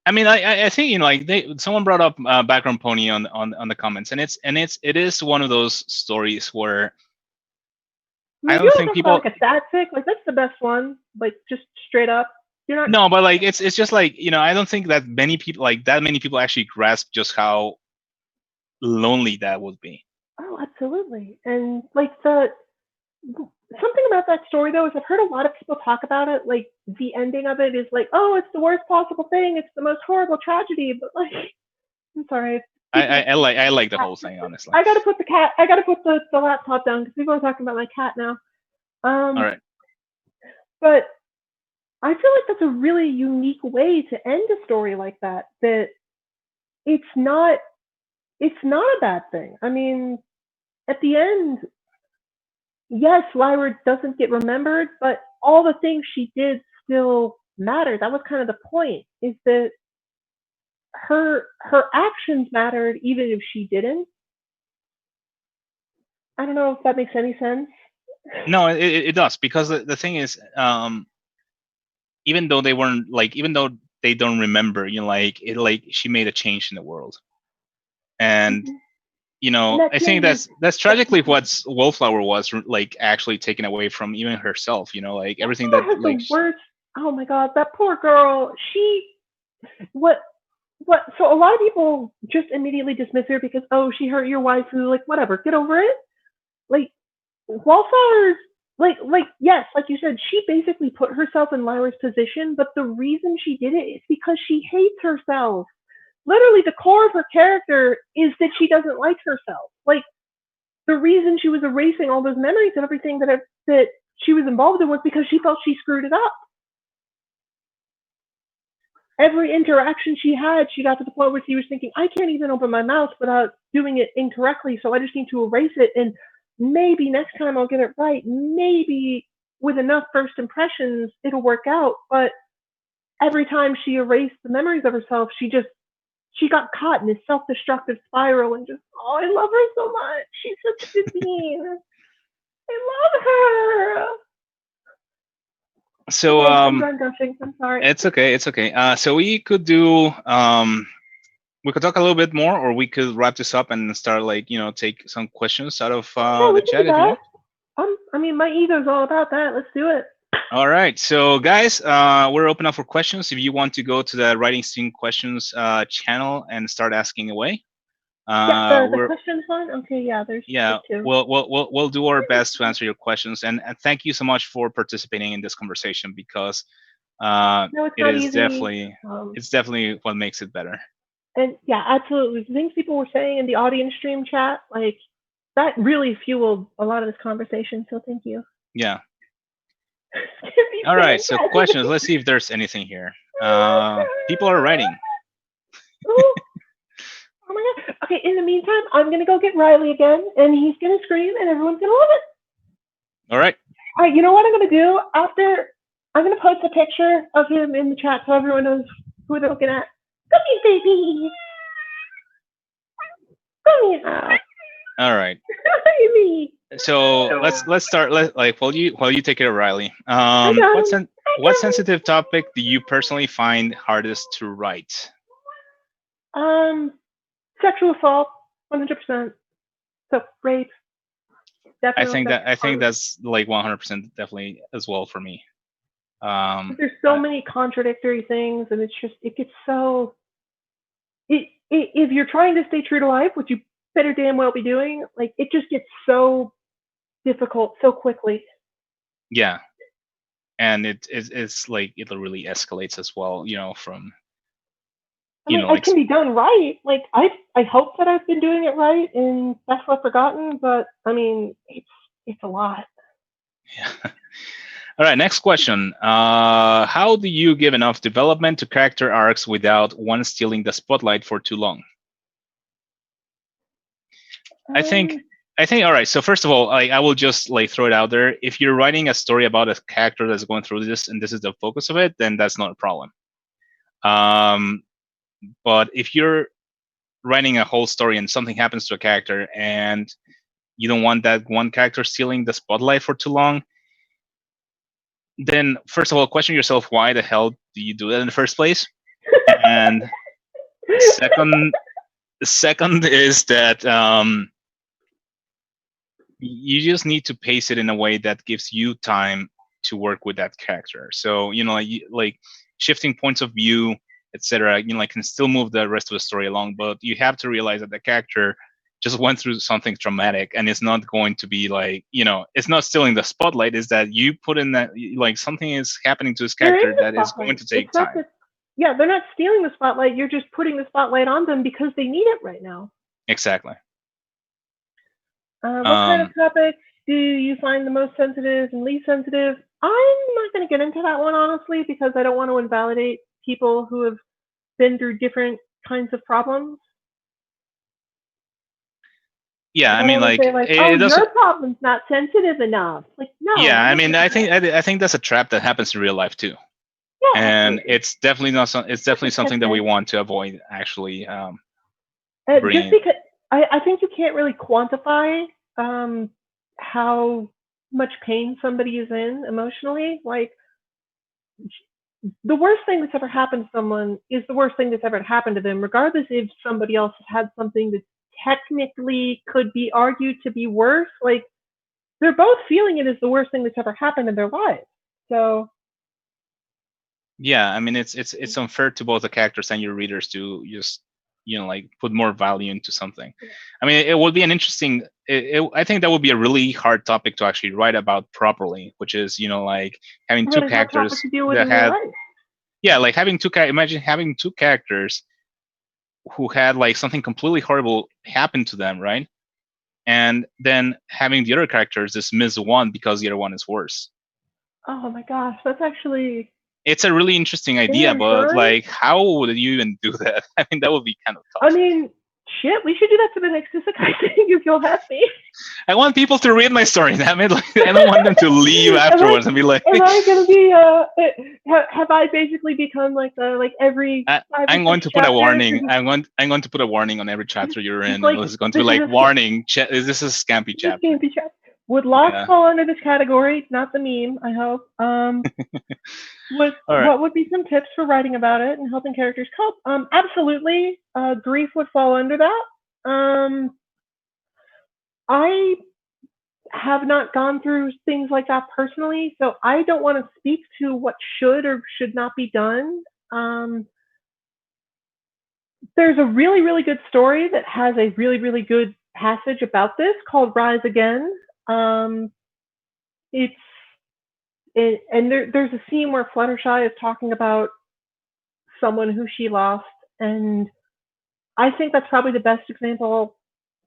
I mean, I think, like someone brought up background pony on the comments, and it is one of those stories where I I mean, if you don't want to think talk about people. like a sad fic, like that's the best one. Like just straight up. You're not. No, but like it's just like, I don't think that many people actually grasp just how lonely that would be. Oh, absolutely. And like something about that story though is I've heard a lot of people talk about it. Like the ending of it is like, oh, it's the worst possible thing. It's the most horrible tragedy. But like, I'm sorry. I like the whole thing, honestly. I gotta put the cat. I gotta put the laptop down because people are talking about my cat now. All Um, right. but I feel like that's a really unique way to end a story like that. That it's not a bad thing. I mean, at the end, yes, Lyra doesn't get remembered, but all the things she did still matter. That was kind of the point, is that her actions mattered even if she didn't. I don't know if that makes any sense. No, it does, because the thing is, even though they weren't like, even though they don't remember, like she made a change in the world, and And that I think change is that's tragically what Wallflower was like, actually taken away from even herself. Like everything that has like the worst. Oh my god, that poor girl. What so a lot of people just immediately dismiss her because, oh, she hurt your waifu, like whatever, get over it. Like Wallflower's yes, like you said, she basically put herself in Lyra's position, but the reason she did it is because she hates herself. Literally, the core of her character is that she doesn't like herself. Like, the reason she was erasing all those memories and everything that she was involved in was because she felt she screwed it up. Every interaction she had, she got to the point where she was thinking, I can't even open my mouth without doing it incorrectly, so I just need to erase it, and maybe next time I'll get it right. Maybe with enough first impressions, it'll work out. But every time she erased the memories of herself, she got caught in this self-destructive spiral, and just, oh, I love her so much. She's such a good bean. I love her. So I'm done gushing. I'm sorry. it's okay. So we could do we could talk a little bit more, or we could wrap this up and start take some questions out of Yeah, we the can do chat if you that. want. I mean, my ego's all about that. Let's do it. All right, so guys, we're open up for questions. If you want to go to the Writing Stream Questions channel and start asking away, Yeah, the we're questions one. Okay, yeah, there's two. we'll do our best to answer your questions, and thank you so much for participating in this conversation, because No, it's it not is easy. definitely what makes it better. And yeah, absolutely. The things people were saying in the audience stream chat, like, that really fueled a lot of this conversation. So thank you. Yeah. All right, so questions. Let's see if there's anything here. People are writing. Oh my god. Okay, in the meantime, I'm gonna go get Riley again, and he's gonna scream, and everyone's gonna love it. All right. All right, you know what I'm gonna do? After, I'm gonna post a picture of him in the chat so everyone knows who they're looking at. Cookies, baby. Come here. All right. Me. So let's start. While you take care of Riley. What sensitive topic do you personally find hardest to write? Sexual assault, 100%. So rape, definitely. I think that's like 100% definitely as well for me. There's so many contradictory things, and it gets so. If you're trying to stay true to life, which you better damn well be doing, like, it just gets so difficult so quickly. Yeah, and it's like it really escalates as well. From. It can be done right. Like, I hope that I've been doing it right in Best Left Forgotten, but I mean, it's a lot. Yeah. All right, next question. How do you give enough development to character arcs without one stealing the spotlight for too long? I think. All right. So first of all, I will just throw it out there. If you're writing a story about a character that's going through this, and this is the focus of it, then that's not a problem. But if you're writing a whole story and something happens to a character, and you don't want that one character stealing the spotlight for too long, then first of all, question yourself, why the hell do you do that in the first place? And second is that you just need to pace it in a way that gives you time to work with that character. So like shifting points of view, etc. Can still move the rest of the story along, but you have to realize that the character just went through something traumatic, and it's not going to be it's not stealing the spotlight. Is that you put in that something is happening to this character that is going to take time. Yeah, they're not stealing the spotlight. You're just putting the spotlight on them because they need it right now. Exactly. What kind of topics do you find the most sensitive and least sensitive? I'm not going to get into that one honestly because I don't want to invalidate people who have been through different kinds of problems. Yeah, Like, I I don't mean, want to like say like, oh, it your doesn't. problem's not sensitive enough. Like, no, Yeah, I'm I not mean, going to I do think that. I think that's a trap that happens in real life too, Yeah, and absolutely. it's definitely not. It's Just definitely a something that we tidbit. want to avoid. Actually, Just bringing. because I think you can't really quantify um, how much pain somebody is in emotionally. Like, the worst thing that's ever happened to someone is the worst thing that's ever happened to them, regardless if somebody else has had something that technically could be argued to be worse. Like, they're both feeling it as the worst thing that's ever happened in their lives. So, Yeah, I mean, it's unfair to both the characters and your readers to just like put more value into something. I mean, it would be an interesting. I think that would be a really hard topic to actually write about properly, which is like having a two really hard topic characters to deal with that in real had life. yeah, like having imagine having two characters who had like something completely horrible happen to them, right? And then having the other characters dismiss one because the other one is worse. Oh my gosh, that's actually It's a really interesting idea, but insurance. like, how would you even do that? I mean, that would be kind of I tough. mean, shit, we should do that to the next Isekai thing if you'll have me. I want people to read my story. Damn it! Like, I don't want them to leave am I afterwards and be like, am I gonna be have I basically become like every five or I'm going six to put a chapters? warning. I'm going to put a warning on every chapter you're Just in, like and it's going to be this is like, warning. This is a Scampy this chapter. can't be chapter. Would Lost Yeah. fall under this category? Not the meme, I hope. All right. What would be some tips for writing about it and helping characters cope? Absolutely. Grief would fall under that. I have not gone through things like that personally, so I don't want to speak to what should or should not be done. Um, there's a really, really good story that has a really, really good passage about this called Rise Again. Um, it's and there's a scene where Fluttershy is talking about someone who she lost, and I think that's probably the best example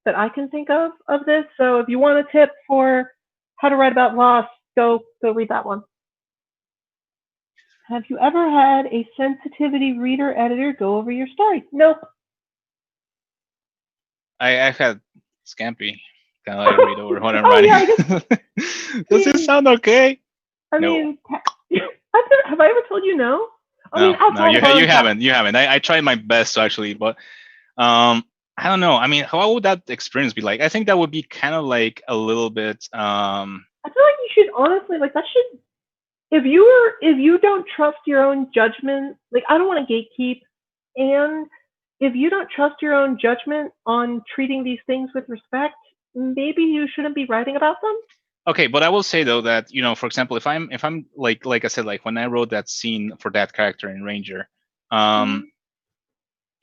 that I can think of this. So if you want a tip for how to write about loss, go read that one. Have you ever had a sensitivity reader editor go over your story? Nope. I've had Scampy kind of like read over what I'm Oh writing. yeah, I guess. Does it sound okay? I No. mean, have I ever told you no? I mean, No, outside of you our haven't. You haven't. I tried my best to actually, but I don't know. I mean, how would that experience be like? I think that would be kind of like a little bit I feel like you should honestly like that should if you don't trust your own judgment, like I don't want to gatekeep, and if you don't trust your own judgment on treating these things with respect, maybe you shouldn't be writing about them. okay, but I will say though that for example, if I'm like I said, like when I wrote that scene for that character in Ranger, um,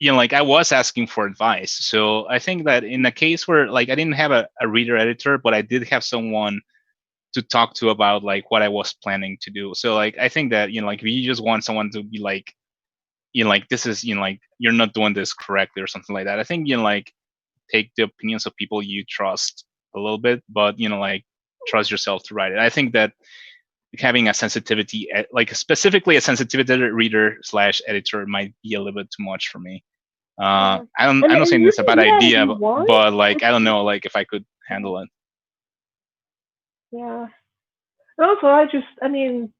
Mm-hmm. like I was asking for advice. So I think that in a case where like I didn't have a reader editor, but I did have someone to talk to about like what I was planning to do. So like I think that like if you just want someone to be like like this is like you're not doing this correctly or something like that. I think like take the opinions of people you trust a little bit, but like trust yourself to write it. I think that having a sensitivity, like specifically a sensitivity reader slash editor, might be a little bit too much for me. Yeah. I don't And think you it's a can bad do that if idea, you want. but like It's I don't just, know, like if I could handle it. yeah. And also, I mean,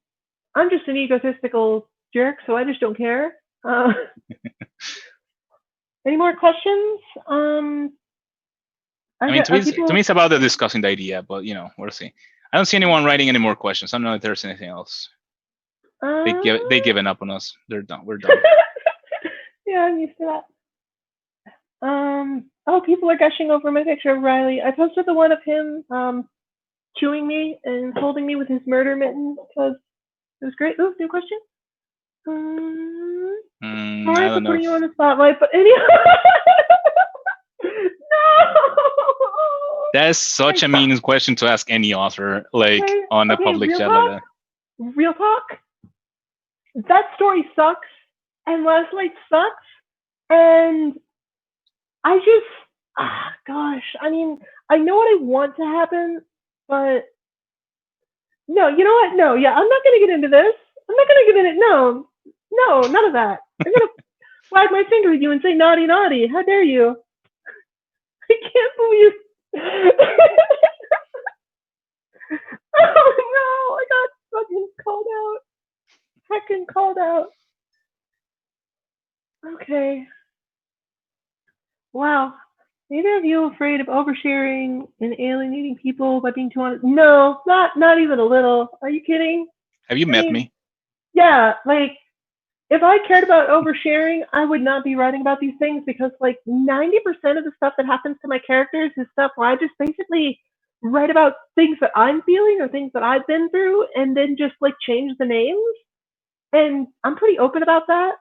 I'm just an egotistical jerk, so I just don't care. Any more questions? I mean, Are to me, people? it's about the discussing the idea, but we'll see. I don't see anyone writing any more questions. I don't know if there's anything else. Uh, They given up on us. They're done. We're done. yeah, I'm used to that. Oh, people are gushing over my picture of Riley. I posted the one of him chewing me and holding me with his murder mitten because it was great. Ooh, new question. I Sorry for don't know. putting you on the spotlight, but any. No. That is such Okay, a mean question to ask any author, like okay, on a okay. public chat like that. Real talk. That story sucks, and Last Light sucks, and I just, gosh, I mean, I know what I want to happen, but No, you know what? No, yeah, I'm not going to get into this. I'm not going to get into it. No, no, none of that. I'm going to wag my finger at you and say naughty, naughty. How dare you? I can't believe. Oh no, I got fucking called out. Fucking called out. Okay. Wow. Neither of you afraid of oversharing and alienating people by being too honest? No, not even a little. Are you kidding? Have you I met mean, me? yeah, like if I cared about oversharing, I would not be writing about these things because like 90% of the stuff that happens to my characters is stuff where I just basically write about things that I'm feeling or things that I've been through and then just like change the names. And I'm pretty open about that.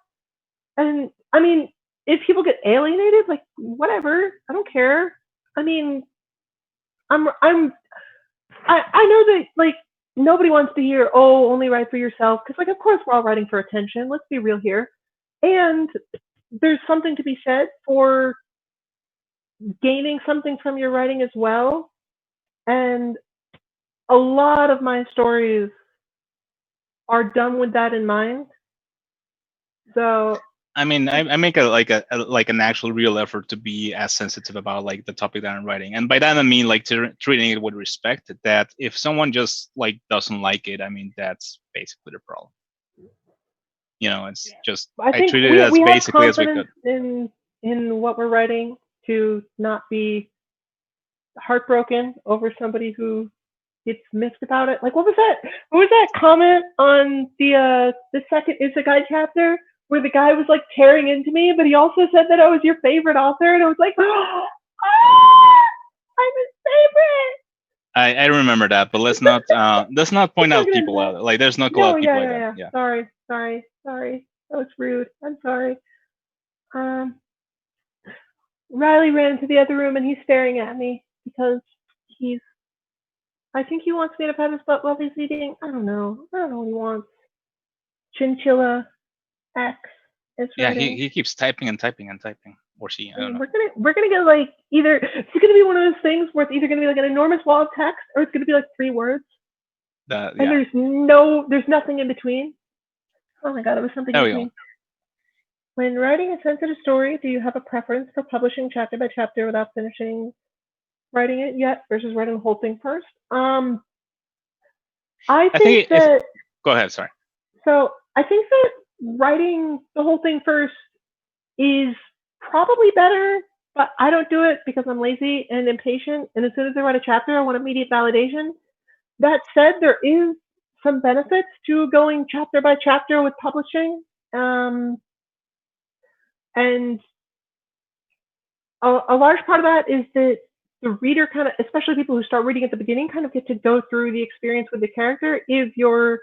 And I mean, if people get alienated, like whatever, I don't care. I mean, I know that like nobody wants to hear, oh, only write for yourself, because like of course we're all writing for attention. Let's be real here. And there's something to be said for gaining something from your writing as well. And a lot of my stories are done with that in mind. So I mean, I make like an actual real effort to be as sensitive about like the topic that I'm writing, and by that I mean like treating it with respect. That if someone just like doesn't like it, I mean that's basically the problem. It's just I I think treat it we as we have basically as we confidence could. in what we're writing to not be heartbroken over somebody who gets mixed about it. Like what was that? What was that comment on the second is a guide chapter where the guy was like tearing into me, but he also said that I was your favorite author, and I was like, ah, I'm his favorite. I remember that, but let's not point Let's not out get into people that. out. Like there's no No, collab yeah, people like yeah, that. yeah. Yeah. Sorry. That was rude. I'm sorry. Um, Riley ran into the other room and he's staring at me because he's. I think he wants me to pet his butt while he's eating. I don't know. I don't know what he wants. Chinchilla X is Yeah, he, writing. he keeps typing and typing and typing, or she, I don't And know. we're gonna get like either it's gonna be one of those things where it's either gonna be like an enormous wall of text or it's gonna be like 3 words and Yeah, there's nothing in between. Oh my god, it was something there in we go. between. When writing a sensitive story, do you have a preference for publishing chapter by chapter without finishing writing it yet versus writing the whole thing first? I I think think if that go ahead, sorry. I think that writing the whole thing first is probably better, but I don't do it because I'm lazy and impatient. And as soon as I write a chapter, I want immediate validation. That said, there is some benefits to going chapter by chapter with publishing. And a large part of that is that the reader kind of, especially people who start reading at the beginning, kind of get to go through the experience with the character if you're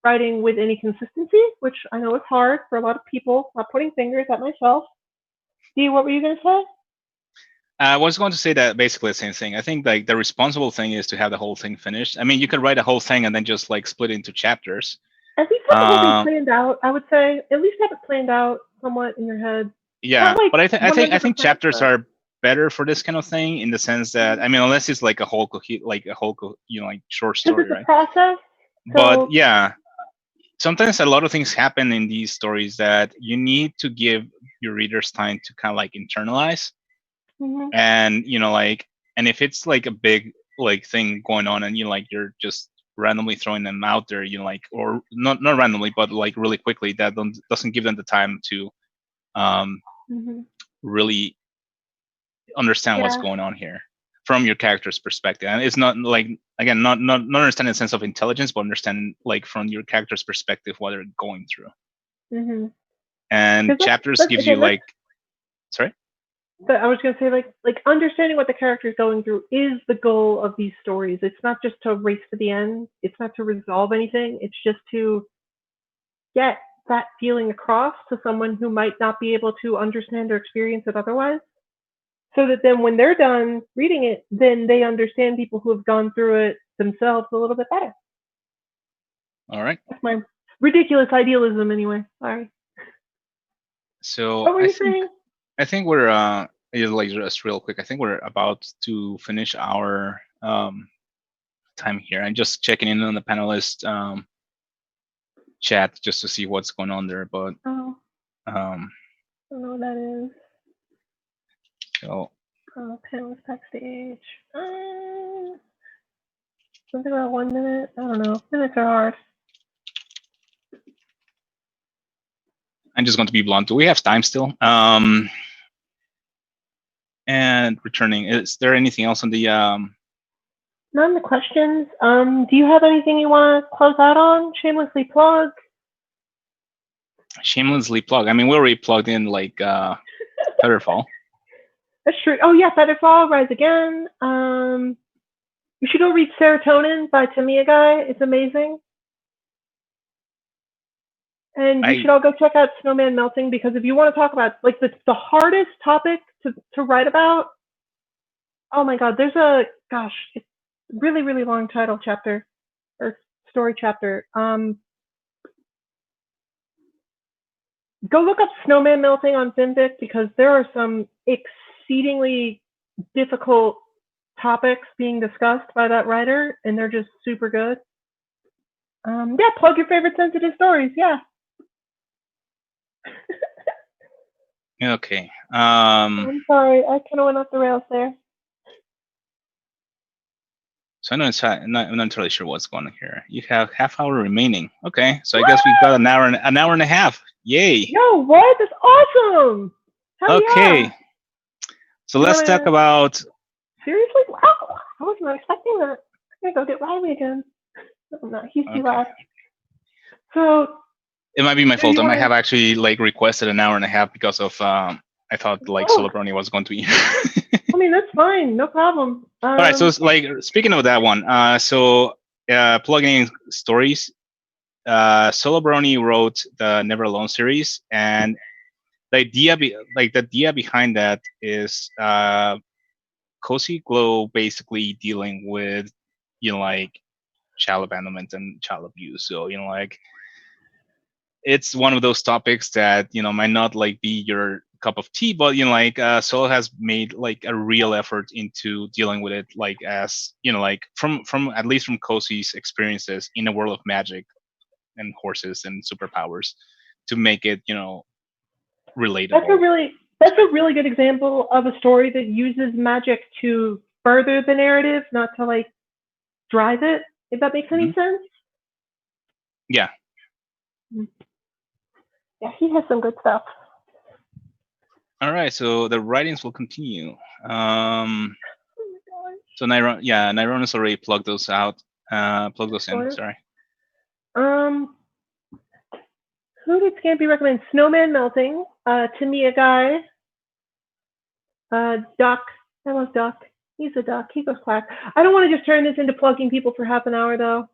writing with any consistency, which I know is hard for a lot of people. Not pointing fingers at myself. Dee, what were you going to say? I was going to say that basically the same thing. I think like the responsible thing is to have the whole thing finished. I mean, you could write a whole thing and then just like split it into chapters. At least have the whole thing Uh, planned out. I would say at least have it planned out somewhat in your head. Not yeah, like but I think 100%, chapters but are better for this kind of thing in the sense that I mean, unless it's like a whole like short because story, it's a right? process. But So yeah, sometimes a lot of things happen in these stories that you need to give your readers time to kind of like internalize. mhm, And and if it's like a big like thing going on and like you're just randomly throwing them out there, like, or not randomly but like really quickly, that doesn't give them the time to um mhm, really understand what's yeah, going on here from your character's perspective. And it's not like, again, not understanding the sense of intelligence, but understanding like from your character's perspective what they're going through. mhm. And Because chapters that's gives you again that's like, sorry. I was gonna say like understanding what the character is going through is the goal of these stories. It's not just to race to the end. It's not to resolve anything. It's just to get that feeling across to someone who might not be able to understand or experience it otherwise. So that then when they're done reading it, then they understand people who have gone through it themselves a little bit better. All right. That's my ridiculous idealism anyway. Sorry. So What were you saying? I think we're like just real quick. I think we're about to finish our time here. I'm just checking in on the panelist chat just to see what's going on there. But Oh, I don't know what that is. So panelist backstage. Something about 1 minute. I don't know. Minutes are hard. I'm just going to be blunt. Do we have time still? And returning. Is there anything else on the? None of the questions. Do you have anything you want to close out on? Shamelessly plug. Shamelessly plug. I mean, we already plugged in like Featherfall. That's true. Oh yeah, Featherfall, Rise Again. You should go read Serotonin by Tamiya Guy. It's amazing. And you should all go check out Snowman Melting, because if you want to talk about like the hardest topic to write about, oh my god, there's a it's really, really long title chapter or story chapter. Go look up Snowman Melting on Finvic, because there are some exceedingly difficult topics being discussed by that writer, and they're just super good. Yeah, plug your favorite sensitive stories. Yeah. Okay. I'm sorry, I kind of went off the rails there. So I'm not entirely sure what's going on here. You have half hour remaining. Okay, so I guess we've got an hour and a half. Yay! Yo, what? That's awesome. Hell okay. Yeah. So let's talk about. Seriously? Wow! I was not expecting that. I'm gonna go get Riley again. No, not. He's too loud. So. It might be my fault. I might have actually like requested an hour and a half because of I thought like Solo Brony was going to be. I mean, that's fine. No problem. All right. So like speaking of that one, plugging in stories. Solo Brony wrote the Never Alone series, and the idea behind that is Cozy Glow basically dealing with like child abandonment and child abuse. So like it's one of those topics that might not like be your cup of tea, but like Solo has made like a real effort into dealing with it, like as like from at least from Cozy's experiences in a world of magic and horses and superpowers, to make it relatable. That's a really good example of a story that uses magic to further the narrative, not to like drive it, if that makes any sense. Yeah. Yeah, he has some good stuff. All right, so the writings will continue. So Nyrona's already plugged those out. Plug those in. Sorry. Who did Scampy recommend? Snowman Melting. Tamiya Guy. Duck. I love Duck. He's a duck. He goes quack. I don't want to just turn this into plugging people for half an hour, though.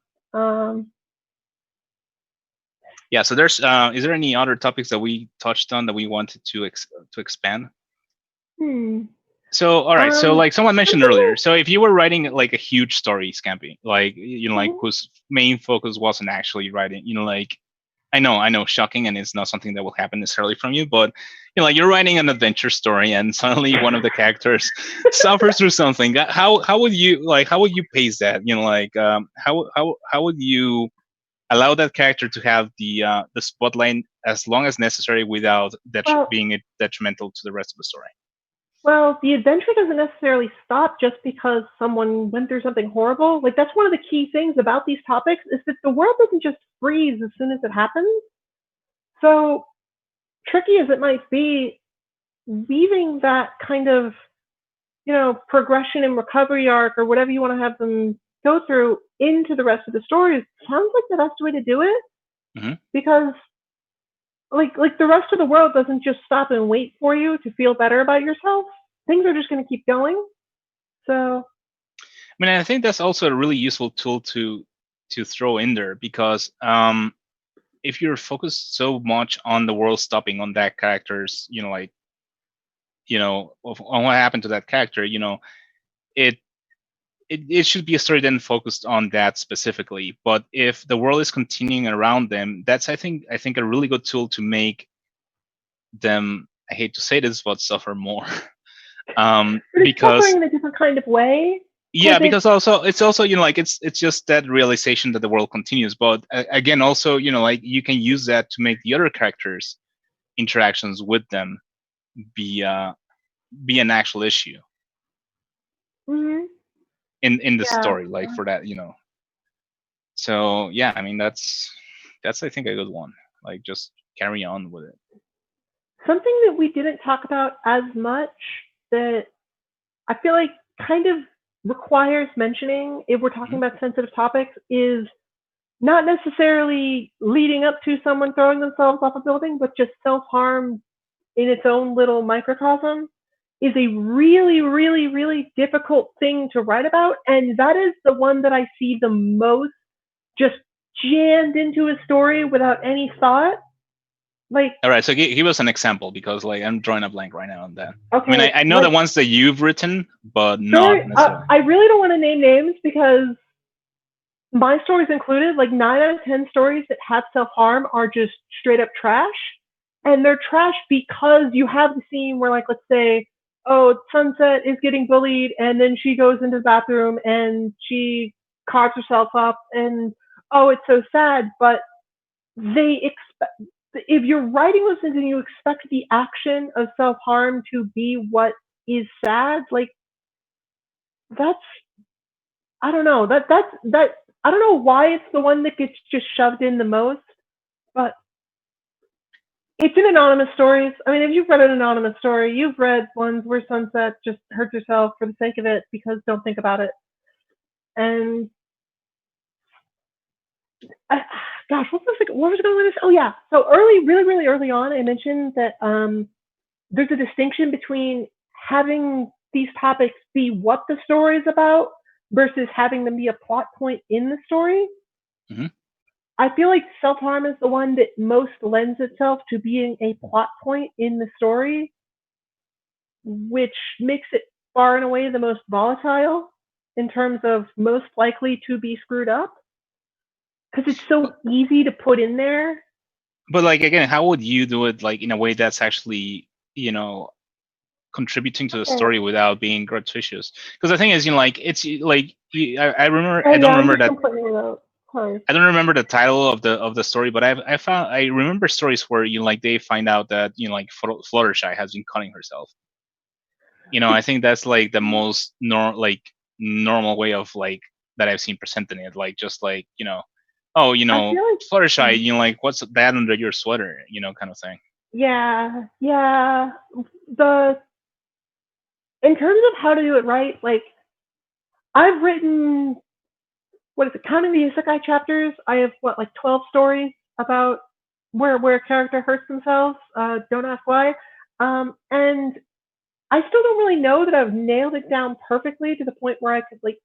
Yeah. So there's. Is there any other topics that we touched on that we wanted to expand? So all right. So like someone mentioned earlier. So if you were writing like a huge story, Scampy, like like whose main focus wasn't actually writing, like. I know, shocking, and it's not something that will happen necessarily from you, but like you're writing an adventure story, and suddenly one of the characters suffers through something. How would you pace that? Like how would you allow that character to have the spotlight as long as necessary without being detrimental to the rest of the story? Well, the adventure doesn't necessarily stop just because someone went through something horrible. Like, that's one of the key things about these topics, is that the world doesn't just freeze as soon as it happens. So, tricky as it might be, weaving that kind of, progression and recovery arc, or whatever you want to have them go through, into the rest of the story sounds like the best way to do it. Because like the rest of the world doesn't just stop and wait for you to feel better about yourself. Things are just going to keep going. So, I mean, I think that's also a really useful tool to throw in there, because if you're focused so much on the world stopping, on that character's, on what happened to that character, it should be a story then focused on that specifically. But if the world is continuing around them, that's I think a really good tool to make them, I hate to say this, but suffer more. but it's suffering in a different kind of way. Yeah, because also it's also like it's just that realization that the world continues. But again, also like you can use that to make the other characters' interactions with them be an actual issue Mhm. in the Yeah. story, like for that. So yeah, I mean that's I think a good one. Like just carry on with it. Something that we didn't talk about as much that I feel like kind of requires mentioning if we're talking Mhm. about sensitive topics is not necessarily leading up to someone throwing themselves off a building, but just self harm in its own little microcosm is a really, really, really difficult thing to write about. And that is the one that I see the most just jammed into a story without any thought. Like, All right, so give us an example because like I'm drawing a blank right now on that. I mean, okay, I know the like, ones that you've written, but story, not necessarily. I really don't want to name names because my stories included, like 9 out of 10 stories that have self harm are just straight up trash. And they're trash because you have the scene where, like, let's say, oh, Sunset is getting bullied, and then she goes into the bathroom and she carves herself up, and oh, it's so sad. But they expect, if you're writing those things and you expect the action of self harm to be what is sad, like, that's, I don't know. That I don't know why it's the one that gets just shoved in the most, but it's in anonymous stories. I mean, if you've read an anonymous story, you've read ones where Sunset just hurts herself for the sake of it because don't think about it. And I, gosh, what was going on with this? Oh yeah, so really, really early on, I mentioned that there's a distinction between having these topics be what the story is about versus having them be a plot point in the story. Mhm. I feel like self harm is the one that most lends itself to being a plot point in the story, which makes it far and away the most volatile in terms of most likely to be screwed up because it's so easy to put in there. But like again, how would you do it like in a way that's actually contributing to the Okay. story without being gratuitous? Because the thing is, like it's like I remember Oh I don't yeah, I'm remember just that completely without. Sorry. I don't remember the title of the story, but I remember stories where like they find out that like Fluttershy has been cutting herself. I think that's like the most normal way of like that I've seen presenting it. Like just like oh I feel Fluttershy, like like what's that under your sweater, kind of thing. yeah. The in terms of how to do it right, like I've written what is it, counting the isekai chapters, I have what, like 12 stories about where a character hurts themselves. Don't ask why. And I still don't really know that I've nailed it down perfectly to the point where I could like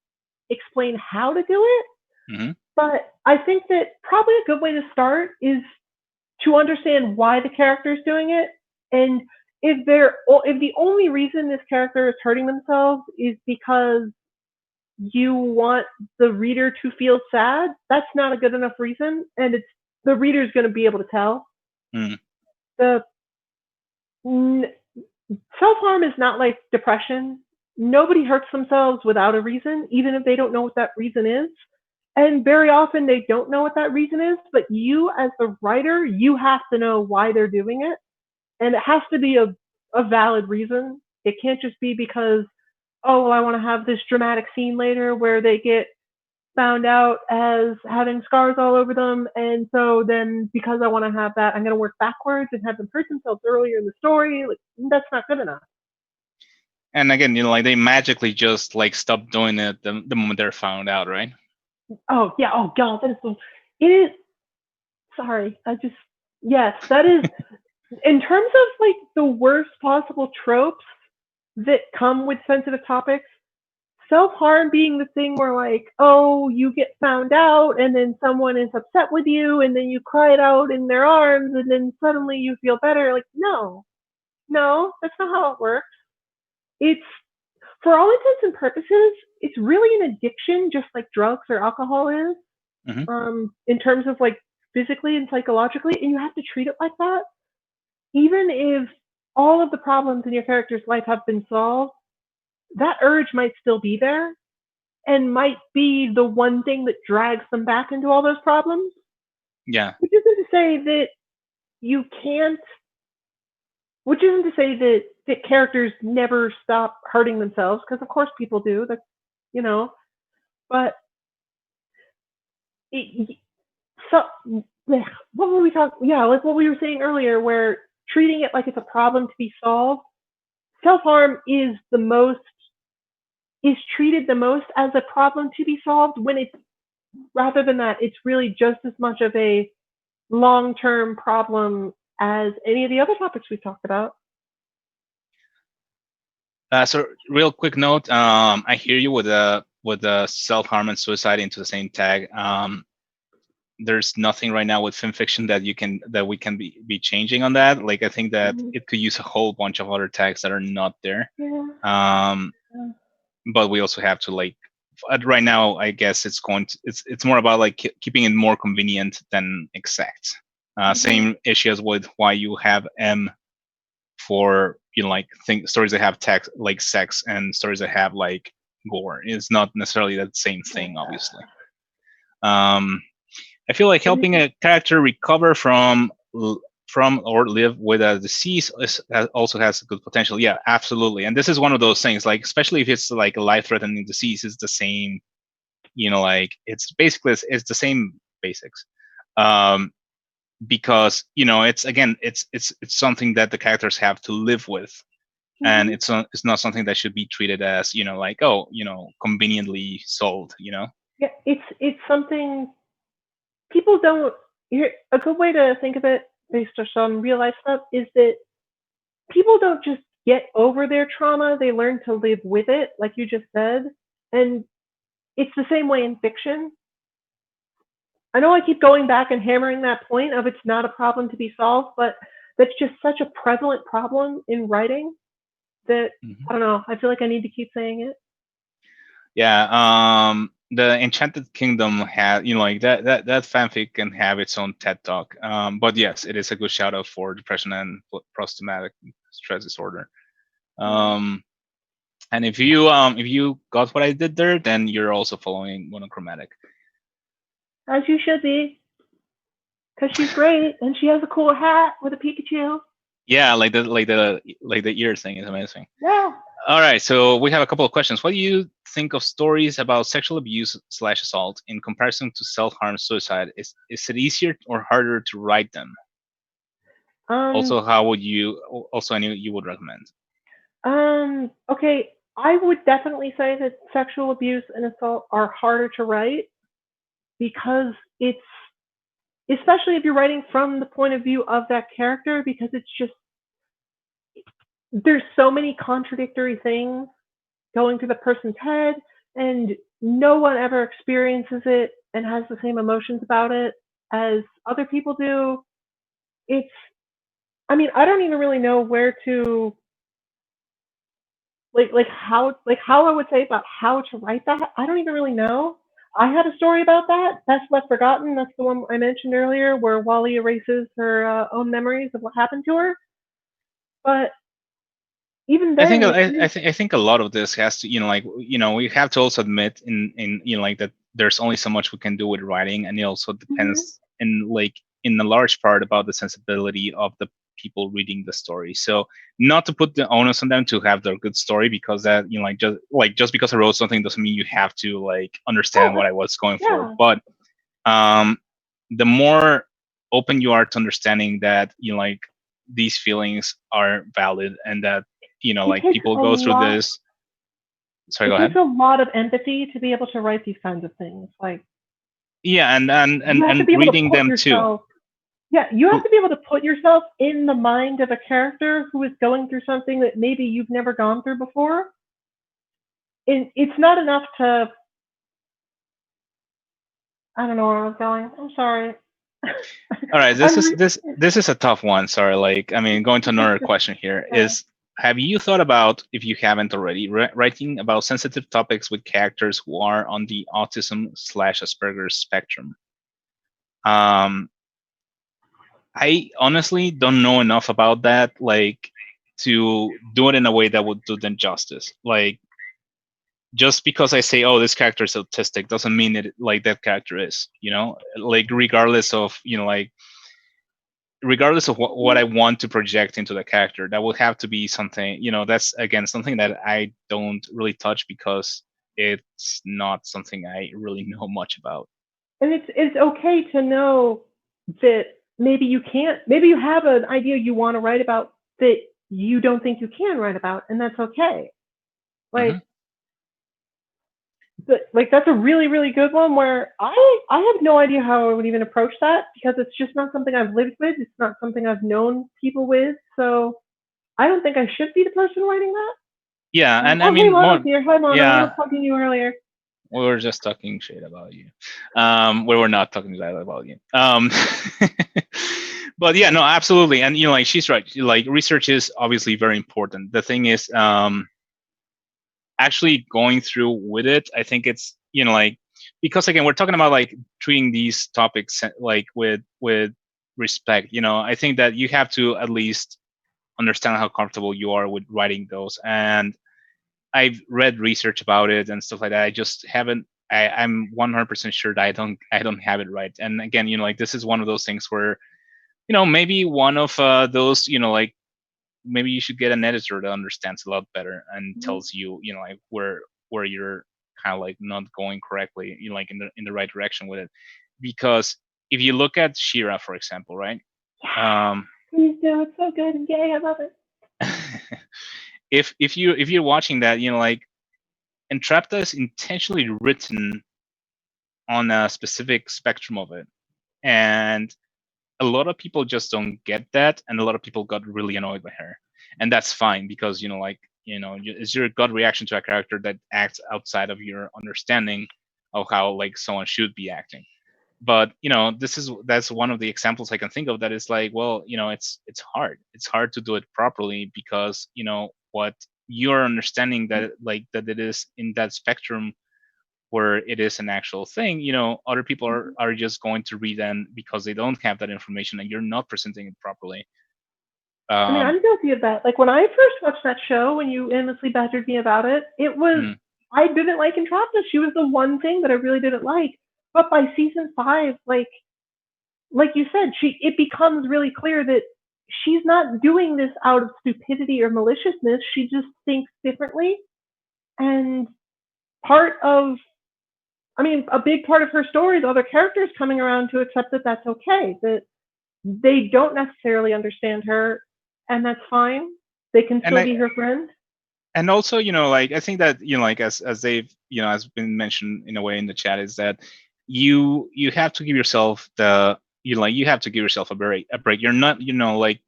explain how to do it. Hmm. But I think that probably a good way to start is to understand why the character is doing it, and if the only reason this character is hurting themselves is because you want the reader to feel sad, that's not a good enough reason, and it's the reader's going to be able to tell. Mm. The self harm is not like depression. Nobody hurts themselves without a reason, even if they don't know what that reason is. And very often they don't know what that reason is, but you, as the writer, you have to know why they're doing it. And it has to be a valid reason. It can't just be because, oh, well, I want to have this dramatic scene later where they get found out as having scars all over them. And so then because I want to have that, I'm going to work backwards and have them hurt themselves earlier in the story. Like, that's not good enough. And again, like they magically just like stop doing it the moment they're found out, right? Oh, yeah. Oh, God. That is so. It is. Sorry. Yes, that is. In terms of like the worst possible tropes that come with sensitive topics, self harm being the thing where like, oh, you get found out and then someone is upset with you and then you cry it out in their arms and then suddenly you feel better. Like, no, that's not how it works. It's for all intents and purposes, it's really an addiction, just like drugs or alcohol is. Hmm. In terms of like physically and psychologically, and you have to treat it like that. Even if all of the problems in your character's life have been solved, that urge might still be there. and might be the one thing that drags them back into all those problems. Yeah. Which isn't to say that you can't. Which isn't to say that characters never stop hurting themselves, because of course people do. That's, you know, but it, so what were we talking? Yeah, like what we were saying earlier, where treating it like it's a problem to be solved. Self harm is treated the most as a problem to be solved, when it's, rather than that, it's really just as much of a long term problem as any of the other topics we've talked about. So real quick note, I hear you with the self harm and suicide into the same tag. There's nothing right now with film fiction that we can be changing on that. Like, I think that it could use a whole bunch of other tags that are not there. Yeah. But we also have to, like, right now, I guess it's more about like keeping it more convenient than exact. Same issues with why you have M for, like, stories that have text like sex and stories that have like gore. It's not necessarily the same thing, obviously. I feel like helping a character recover from or live with a disease also has good potential. Yeah, absolutely. And this is one of those things, like, especially if it's like a life-threatening disease, it's the same, like, it's basically it's the same basics. Because it's, again, it's something that the characters have to live with, and it's not something that should be treated as, like, oh, conveniently sold. Yeah, it's something people don't. A good way to think of it, based on some real life stuff, is that people don't just get over their trauma; they learn to live with it, like you just said. And it's the same way in fiction. I know I keep going back and hammering that point of it's not a problem to be solved, but that's just such a prevalent problem in writing that I don't know. I feel like I need to keep saying it. Yeah. The Enchanted Kingdom had, like, that fanfic can have its own TED talk. But yes, it is a good shout out for depression and post-traumatic stress disorder. And if you got what I did there, then you're also following Monochromatic. As you should be, because she's great and she has a cool hat with a Pikachu. Yeah, like the ear thing is amazing. Yeah. All right, so we have a couple of questions. What do you think of stories about sexual abuse/assault in comparison to self-harm, suicide? Is it easier or harder to write them? Also, how would you? Also, any you would recommend? Okay, I would definitely say that sexual abuse and assault are harder to write, because it's, especially if you're writing from the point of view of that character, because it's just, there's so many contradictory things going through the person's head, and no one ever experiences it and has the same emotions about it as other people do. It's, I mean, I don't even really know where to, how I would say about how to write that. I don't even really know. I had a story about that. Best Left Forgotten. That's the one I mentioned earlier, where Wally erases her own memories of what happened to her. But even then, I think a lot of this has to, like, we have to also admit in like that there's only so much we can do with writing, and it also depends in a large part about the sensibility of the people reading the story. So not to put the onus on them to have their good story, because that, just because I wrote something doesn't mean you have to, like, understand what I was going for. But the more open you are to understanding that, like, these feelings are valid, and that, like, people go through this. Sorry, go ahead. It takes a lot of empathy to be able to write these kinds of things. Like, yeah, and reading them too. Yeah, you have to be able to put yourself in the mind of a character who is going through something that maybe you've never gone through before. It's not enough to, I don't know where I was going. I'm sorry. All right, this is a tough one. Sorry, like, I mean, going to another question here is: have you thought about, if you haven't already, writing about sensitive topics with characters who are on the autism/Asperger's spectrum? I honestly don't know enough about that, like, to do it in a way that would do them justice. Like, just because I say, oh, this character is autistic, doesn't mean it like that character is, like regardless of, regardless of what I want to project into the character, that will have to be something, that's again something that I don't really touch because it's not something I really know much about. And it's okay to know that maybe you can't, maybe you have an idea you want to write about that you don't think you can write about, and that's okay. Mm-hmm. Like, like that's a really really good one where I have no idea how I would even approach that because it's just not something I've lived with. It's not something I've known people with. So I don't think I should be the person writing that. Yeah, and I Oh, hey, mean, Mono's here. Hi, Mono. We were yeah, plugging you earlier. we were just talking shit about you. We were not talking shit about you. But yeah, no, absolutely, and like she's right. Like research is obviously very important. The thing is, actually going through with it, I think it's like, because again we're talking about like treating these topics like with respect. I think that you have to at least understand how comfortable you are with writing those, and I've read research about it and stuff like that. I just haven't. I'm 100% sure that I don't have it right. And again, like this is one of those things where maybe one of those like maybe you should get an editor that understands a lot better and tells you like where you're kind of like not going correctly, like in the right direction with it. Because if you look at Shira, for example, right? Um, Please do. It's so good and gay. I love it. if you're watching that, like Entrapta is intentionally written on a specific spectrum of it, and a lot of people just don't get that, and a lot of people got really annoyed by her, and that's fine because like it's your gut reaction to a character that acts outside of your understanding of how like someone should be acting. But that's one of the examples I can think of that is like, well, it's hard to do it properly because what you're understanding that like that it is in that spectrum where it is an actual thing, other people are just going to read them because they don't have that information and you're not presenting it properly. I mean, um I'm guilty of that. Like when I first watched that show, when you endlessly badgered me about it, it was mm, I didn't like Entrapta. She was the one thing that I really didn't like. But by season 5, like you said, it becomes really clear that she's not doing this out of stupidity or maliciousness. She just thinks differently. And part of, I mean, a big part of her story is other characters coming around to accept that that's okay, that they don't necessarily understand her, and that's fine. They can and still I be her friend. and also like I think that like as they've has been mentioned in a way in the chat, is that you have to give yourself you have to give yourself a break. You're not like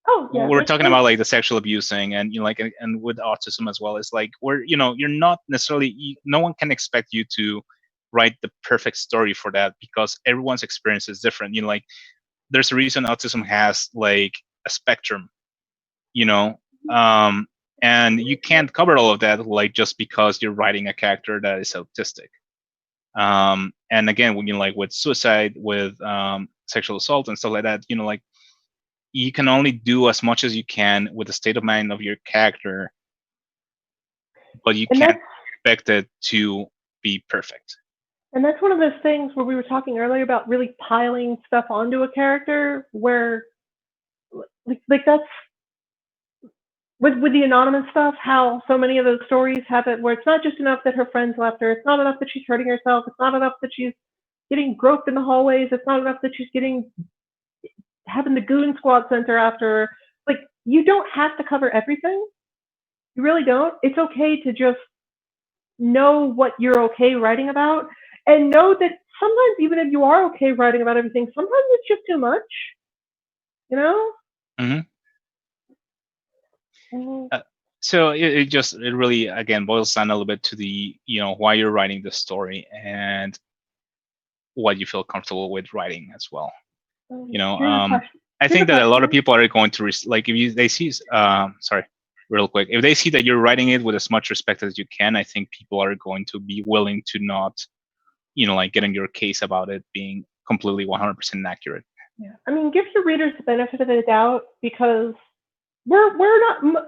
Oh yeah, we're talking about like the sexual abusing and like and with autism as well. It's like where you're not necessarily no one can expect you to write the perfect story for that because everyone's experience is different. Like there's a reason autism has like a spectrum, you know um and you can't cover all of that like just because you're writing a character that is autistic. And again, when you like with suicide, with sexual assault and stuff like that, like you can only do as much as you can with the state of mind of your character, but you and can't that's expect it to be perfect. and that's one of those things where we were talking earlier about really piling stuff onto a character, where like that's with the anonymous stuff, how so many of those stories have it where it's not just enough that her friends left her, it's not enough that she's hurting herself, it's not enough that she's getting groped in the hallways, it's not enough that she's getting having the goon squad sent her after her. Like, you don't have to cover everything. You really don't. It's okay to just know what you're okay writing about, and know that sometimes even if you are okay writing about everything, sometimes it's just too much. You know? Hmm. Mm-hmm. So it really again boils down a little bit to the why you're writing the story and what you feel comfortable with writing as well. you know Here's a um question. I Here's a think that a lot of question. people are going to like if they see sorry, real quick, if they see that you're writing it with as much respect as you can, I think people are going to be willing to not like get in your case about it being completely 100% accurate. Yeah. I mean, give your readers the benefit of the doubt because we're not.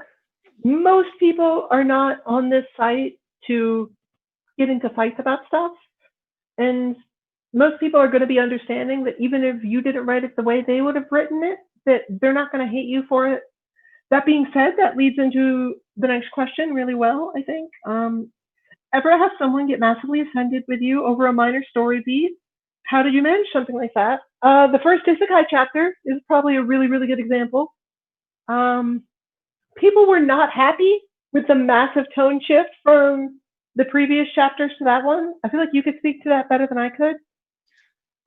Most people are not on this site to get into fights about stuff. And most people are going to be understanding that even if you didn't write it the way they would have written it, that they're not going to hate you for it. That being said, that leads into the next question really well, I think. Ever have someone get massively offended with you over a minor story beat? How did you manage something like that? The first Isekai chapter is probably a really, really good example. People were not happy with the massive tone shift from the previous chapters to that one. I feel like you could speak to that better than I could.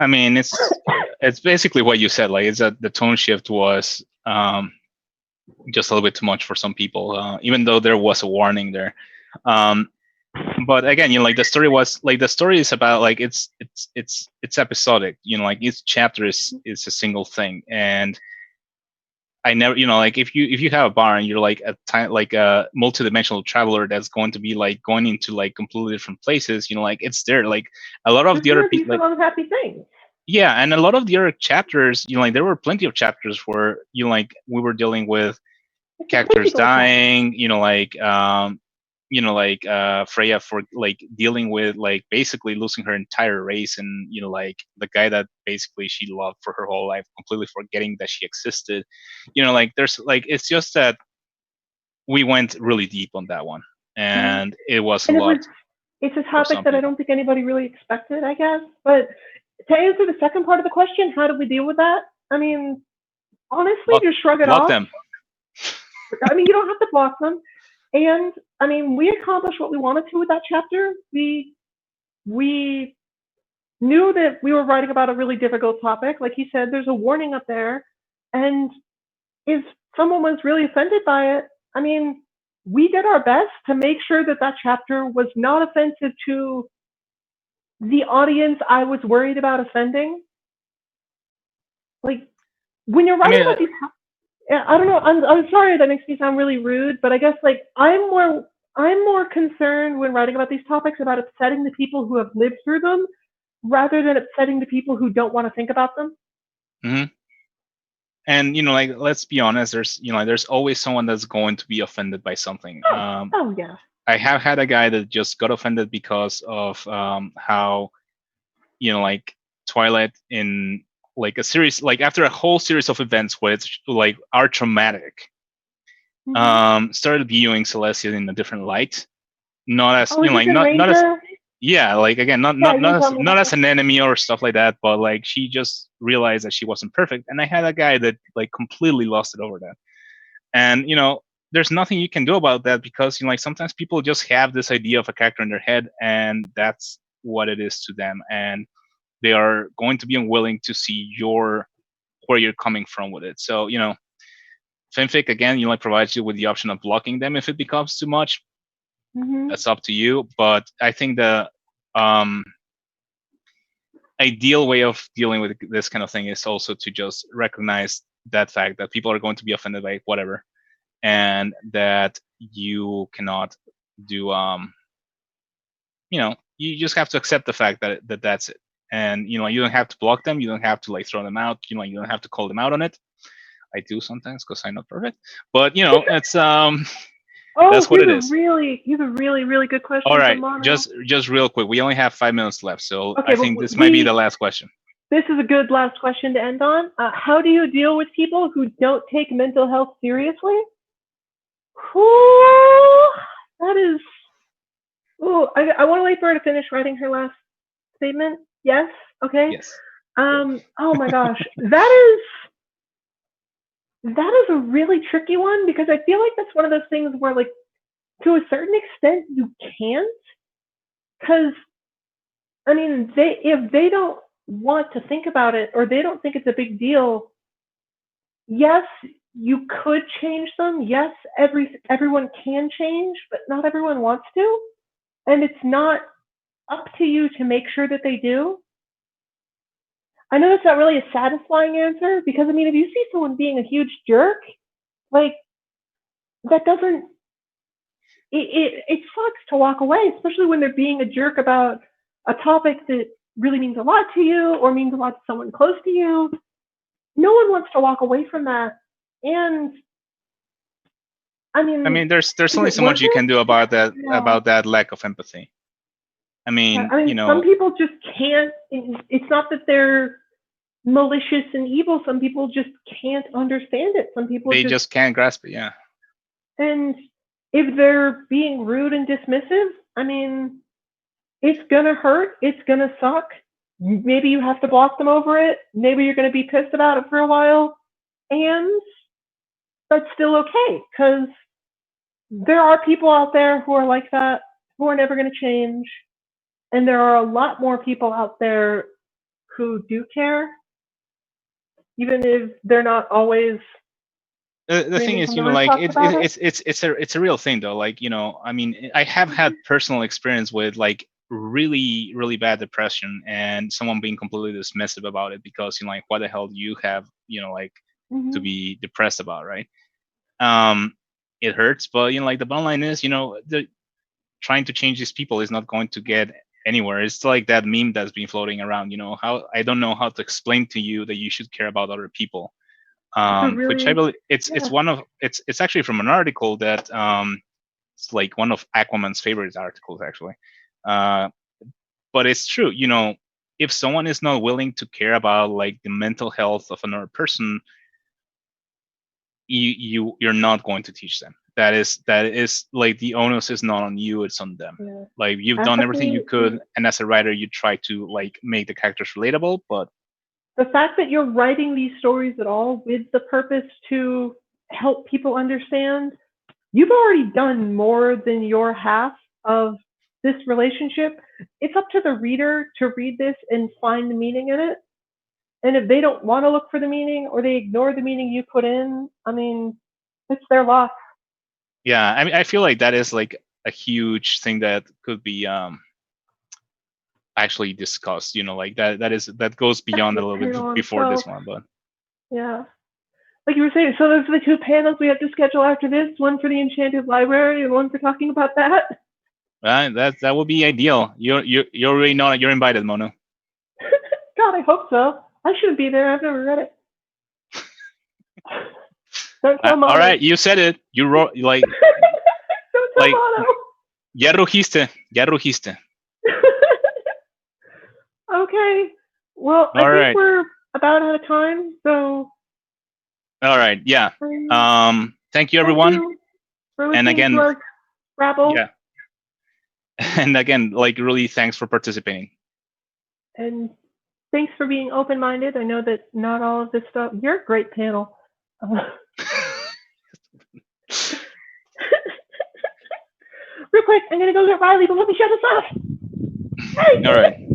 I mean, it's basically what you said. Like, it's that the tone shift was just a little bit too much for some people, even though there was a warning there. But again, like the story is about like it's episodic. Like each chapter is a single thing, and I never, like if you have a bar and you're like a multi-dimensional traveler that's going to be like going into like completely different places, like it's there. Like a lot of the other people, like, unhappy things. Yeah, and a lot of the other chapters, like there were plenty of chapters where like we were dealing with characters dying, Freya for like dealing with like basically losing her entire race, and like the guy that basically she loved for her whole life completely forgetting that she existed. Like there's like it's just that we went really deep on that one, and it was a lot. It's a topic that I don't think anybody really expected, I guess. But to answer the second part of the question, how did we deal with that? I mean, honestly, just shrug it off. Block them. I mean, you don't have to block them. And I mean, we accomplished what we wanted to with that chapter. We knew that we were writing about a really difficult topic. Like you said, there's a warning up there. And if someone was really offended by it, I mean, we did our best to make sure that that chapter was not offensive to the audience I was worried about offending. Like, when you're writing about these, I don't know. I'm sorry that makes me sound really rude, but I guess like I'm more concerned when writing about these topics about upsetting the people who have lived through them, rather than upsetting the people who don't want to think about them. Mm-hmm. And like let's be honest, there's always someone that's going to be offended by something. Oh yeah. I have had a guy that just got offended because of how like Twilight in like a series, like after a whole series of events which like are traumatic, started viewing Celestia in a different light, not as not as like again not as an enemy or stuff like that, but like she just realized that she wasn't perfect. And I had a guy that like completely lost it over that. And there's nothing you can do about that, because like sometimes people just have this idea of a character in their head, and that's what it is to them, and they are going to be unwilling to see where you're coming from with it. So fanfic again, like provides you with the option of blocking them if it becomes too much. That's up to you. But I think the ideal way of dealing with this kind of thing is also to just recognize that fact that people are going to be offended by whatever, and that you cannot do you just have to accept the fact that that's it. And you don't have to block them, you don't have to like throw them out, you don't have to call them out on it. I do sometimes because I'm not perfect, but it's that's what it is. He's a really, really good question. All right, just real quick, we only have 5 minutes left, so okay, I think this might be the last question. This is a good last question to end on. How do you deal with people who don't take mental health seriously? That is. I want to wait for her to finish writing her last statement. Yes. Okay. Yes. Oh my gosh, that is a really tricky one, because I feel like that's one of those things where, like, to a certain extent, you can't. Because, I mean, if they don't want to think about it, or they don't think it's a big deal, yes, you could change them. Yes, everyone can change, but not everyone wants to. And it's not up to you to make sure that they do. I know that's not really a satisfying answer, because, I mean, if you see someone being a huge jerk, like, that doesn't, it sucks to walk away, especially when they're being a jerk about a topic that really means a lot to you, or means a lot to someone close to you. No one wants to walk away from that. And I mean, there's is only it so worth much you it? can do about that Yeah. lack of empathy. I mean, Some people just can't. It's not that they're malicious and evil. Some people just can't understand it. Some people they just can't grasp it. Yeah. and if they're being rude and dismissive, I mean, it's gonna hurt. It's gonna suck. Maybe you have to block them over it. Maybe you're gonna be pissed about it for a while, and that's still okay because there are people out there who are like that, who are never going to change. And there are a lot more people out there who do care, even if they're not always The thing screaming is, from the like rooftops about it. it's a real thing though. Like, I mean, I have had personal experience with like really really bad depression and someone being completely dismissive about it because like what the hell do you have like to Mm-hmm. be depressed about, right? Um, it hurts, but like the bottom line is, the trying to change these people is not going to get anywhere. It's like that meme that's been floating around. How I don't know how to explain to you that you should care about other people. It's a Which I really, believe yeah, it's actually from an article that it's like one of Aquaman's favorite articles actually. Uh, but it's true. If someone is not willing to care about like the mental health of another person, you're not going to teach them. That is like the onus is not on you, it's on them. yeah. Like you've done everything you Empathy. could, and as a writer you try to like make the characters relatable, but The fact that you're writing these stories at all with the purpose to help people understand, you've already done more than your half of this relationship. It's up to the reader to read this and find the meaning in it. And if they don't want to look for the meaning or they ignore the meaning you put in, I mean, it's their loss. yeah, I mean, I feel like that is like a huge thing that could be actually discussed. Like that goes That's beyond a the little bit panel on before this itself. one, but Yeah. Like you were saying, so those are the two panels we have to schedule after this, one for the Enchanted Library and one for talking about that. that would be ideal. You already know you're invited, Mono. God, I hope so. I shouldn't be there. I've never read it. Don't tell Mono. All right, you said it. You wrote like Don't tell like Mono. ya rugiste. Okay. Well, I All think right. we're about out of time, so. All right. Yeah. Thank you, Thank everyone. you for And listening to again, our rabble. yeah. And again, like really, thanks for participating. And thanks for being open-minded. I know that not all of this stuff. You're a great panel. Real quick, I'm gonna go get Riley, but let me shut this off. Hey! All right.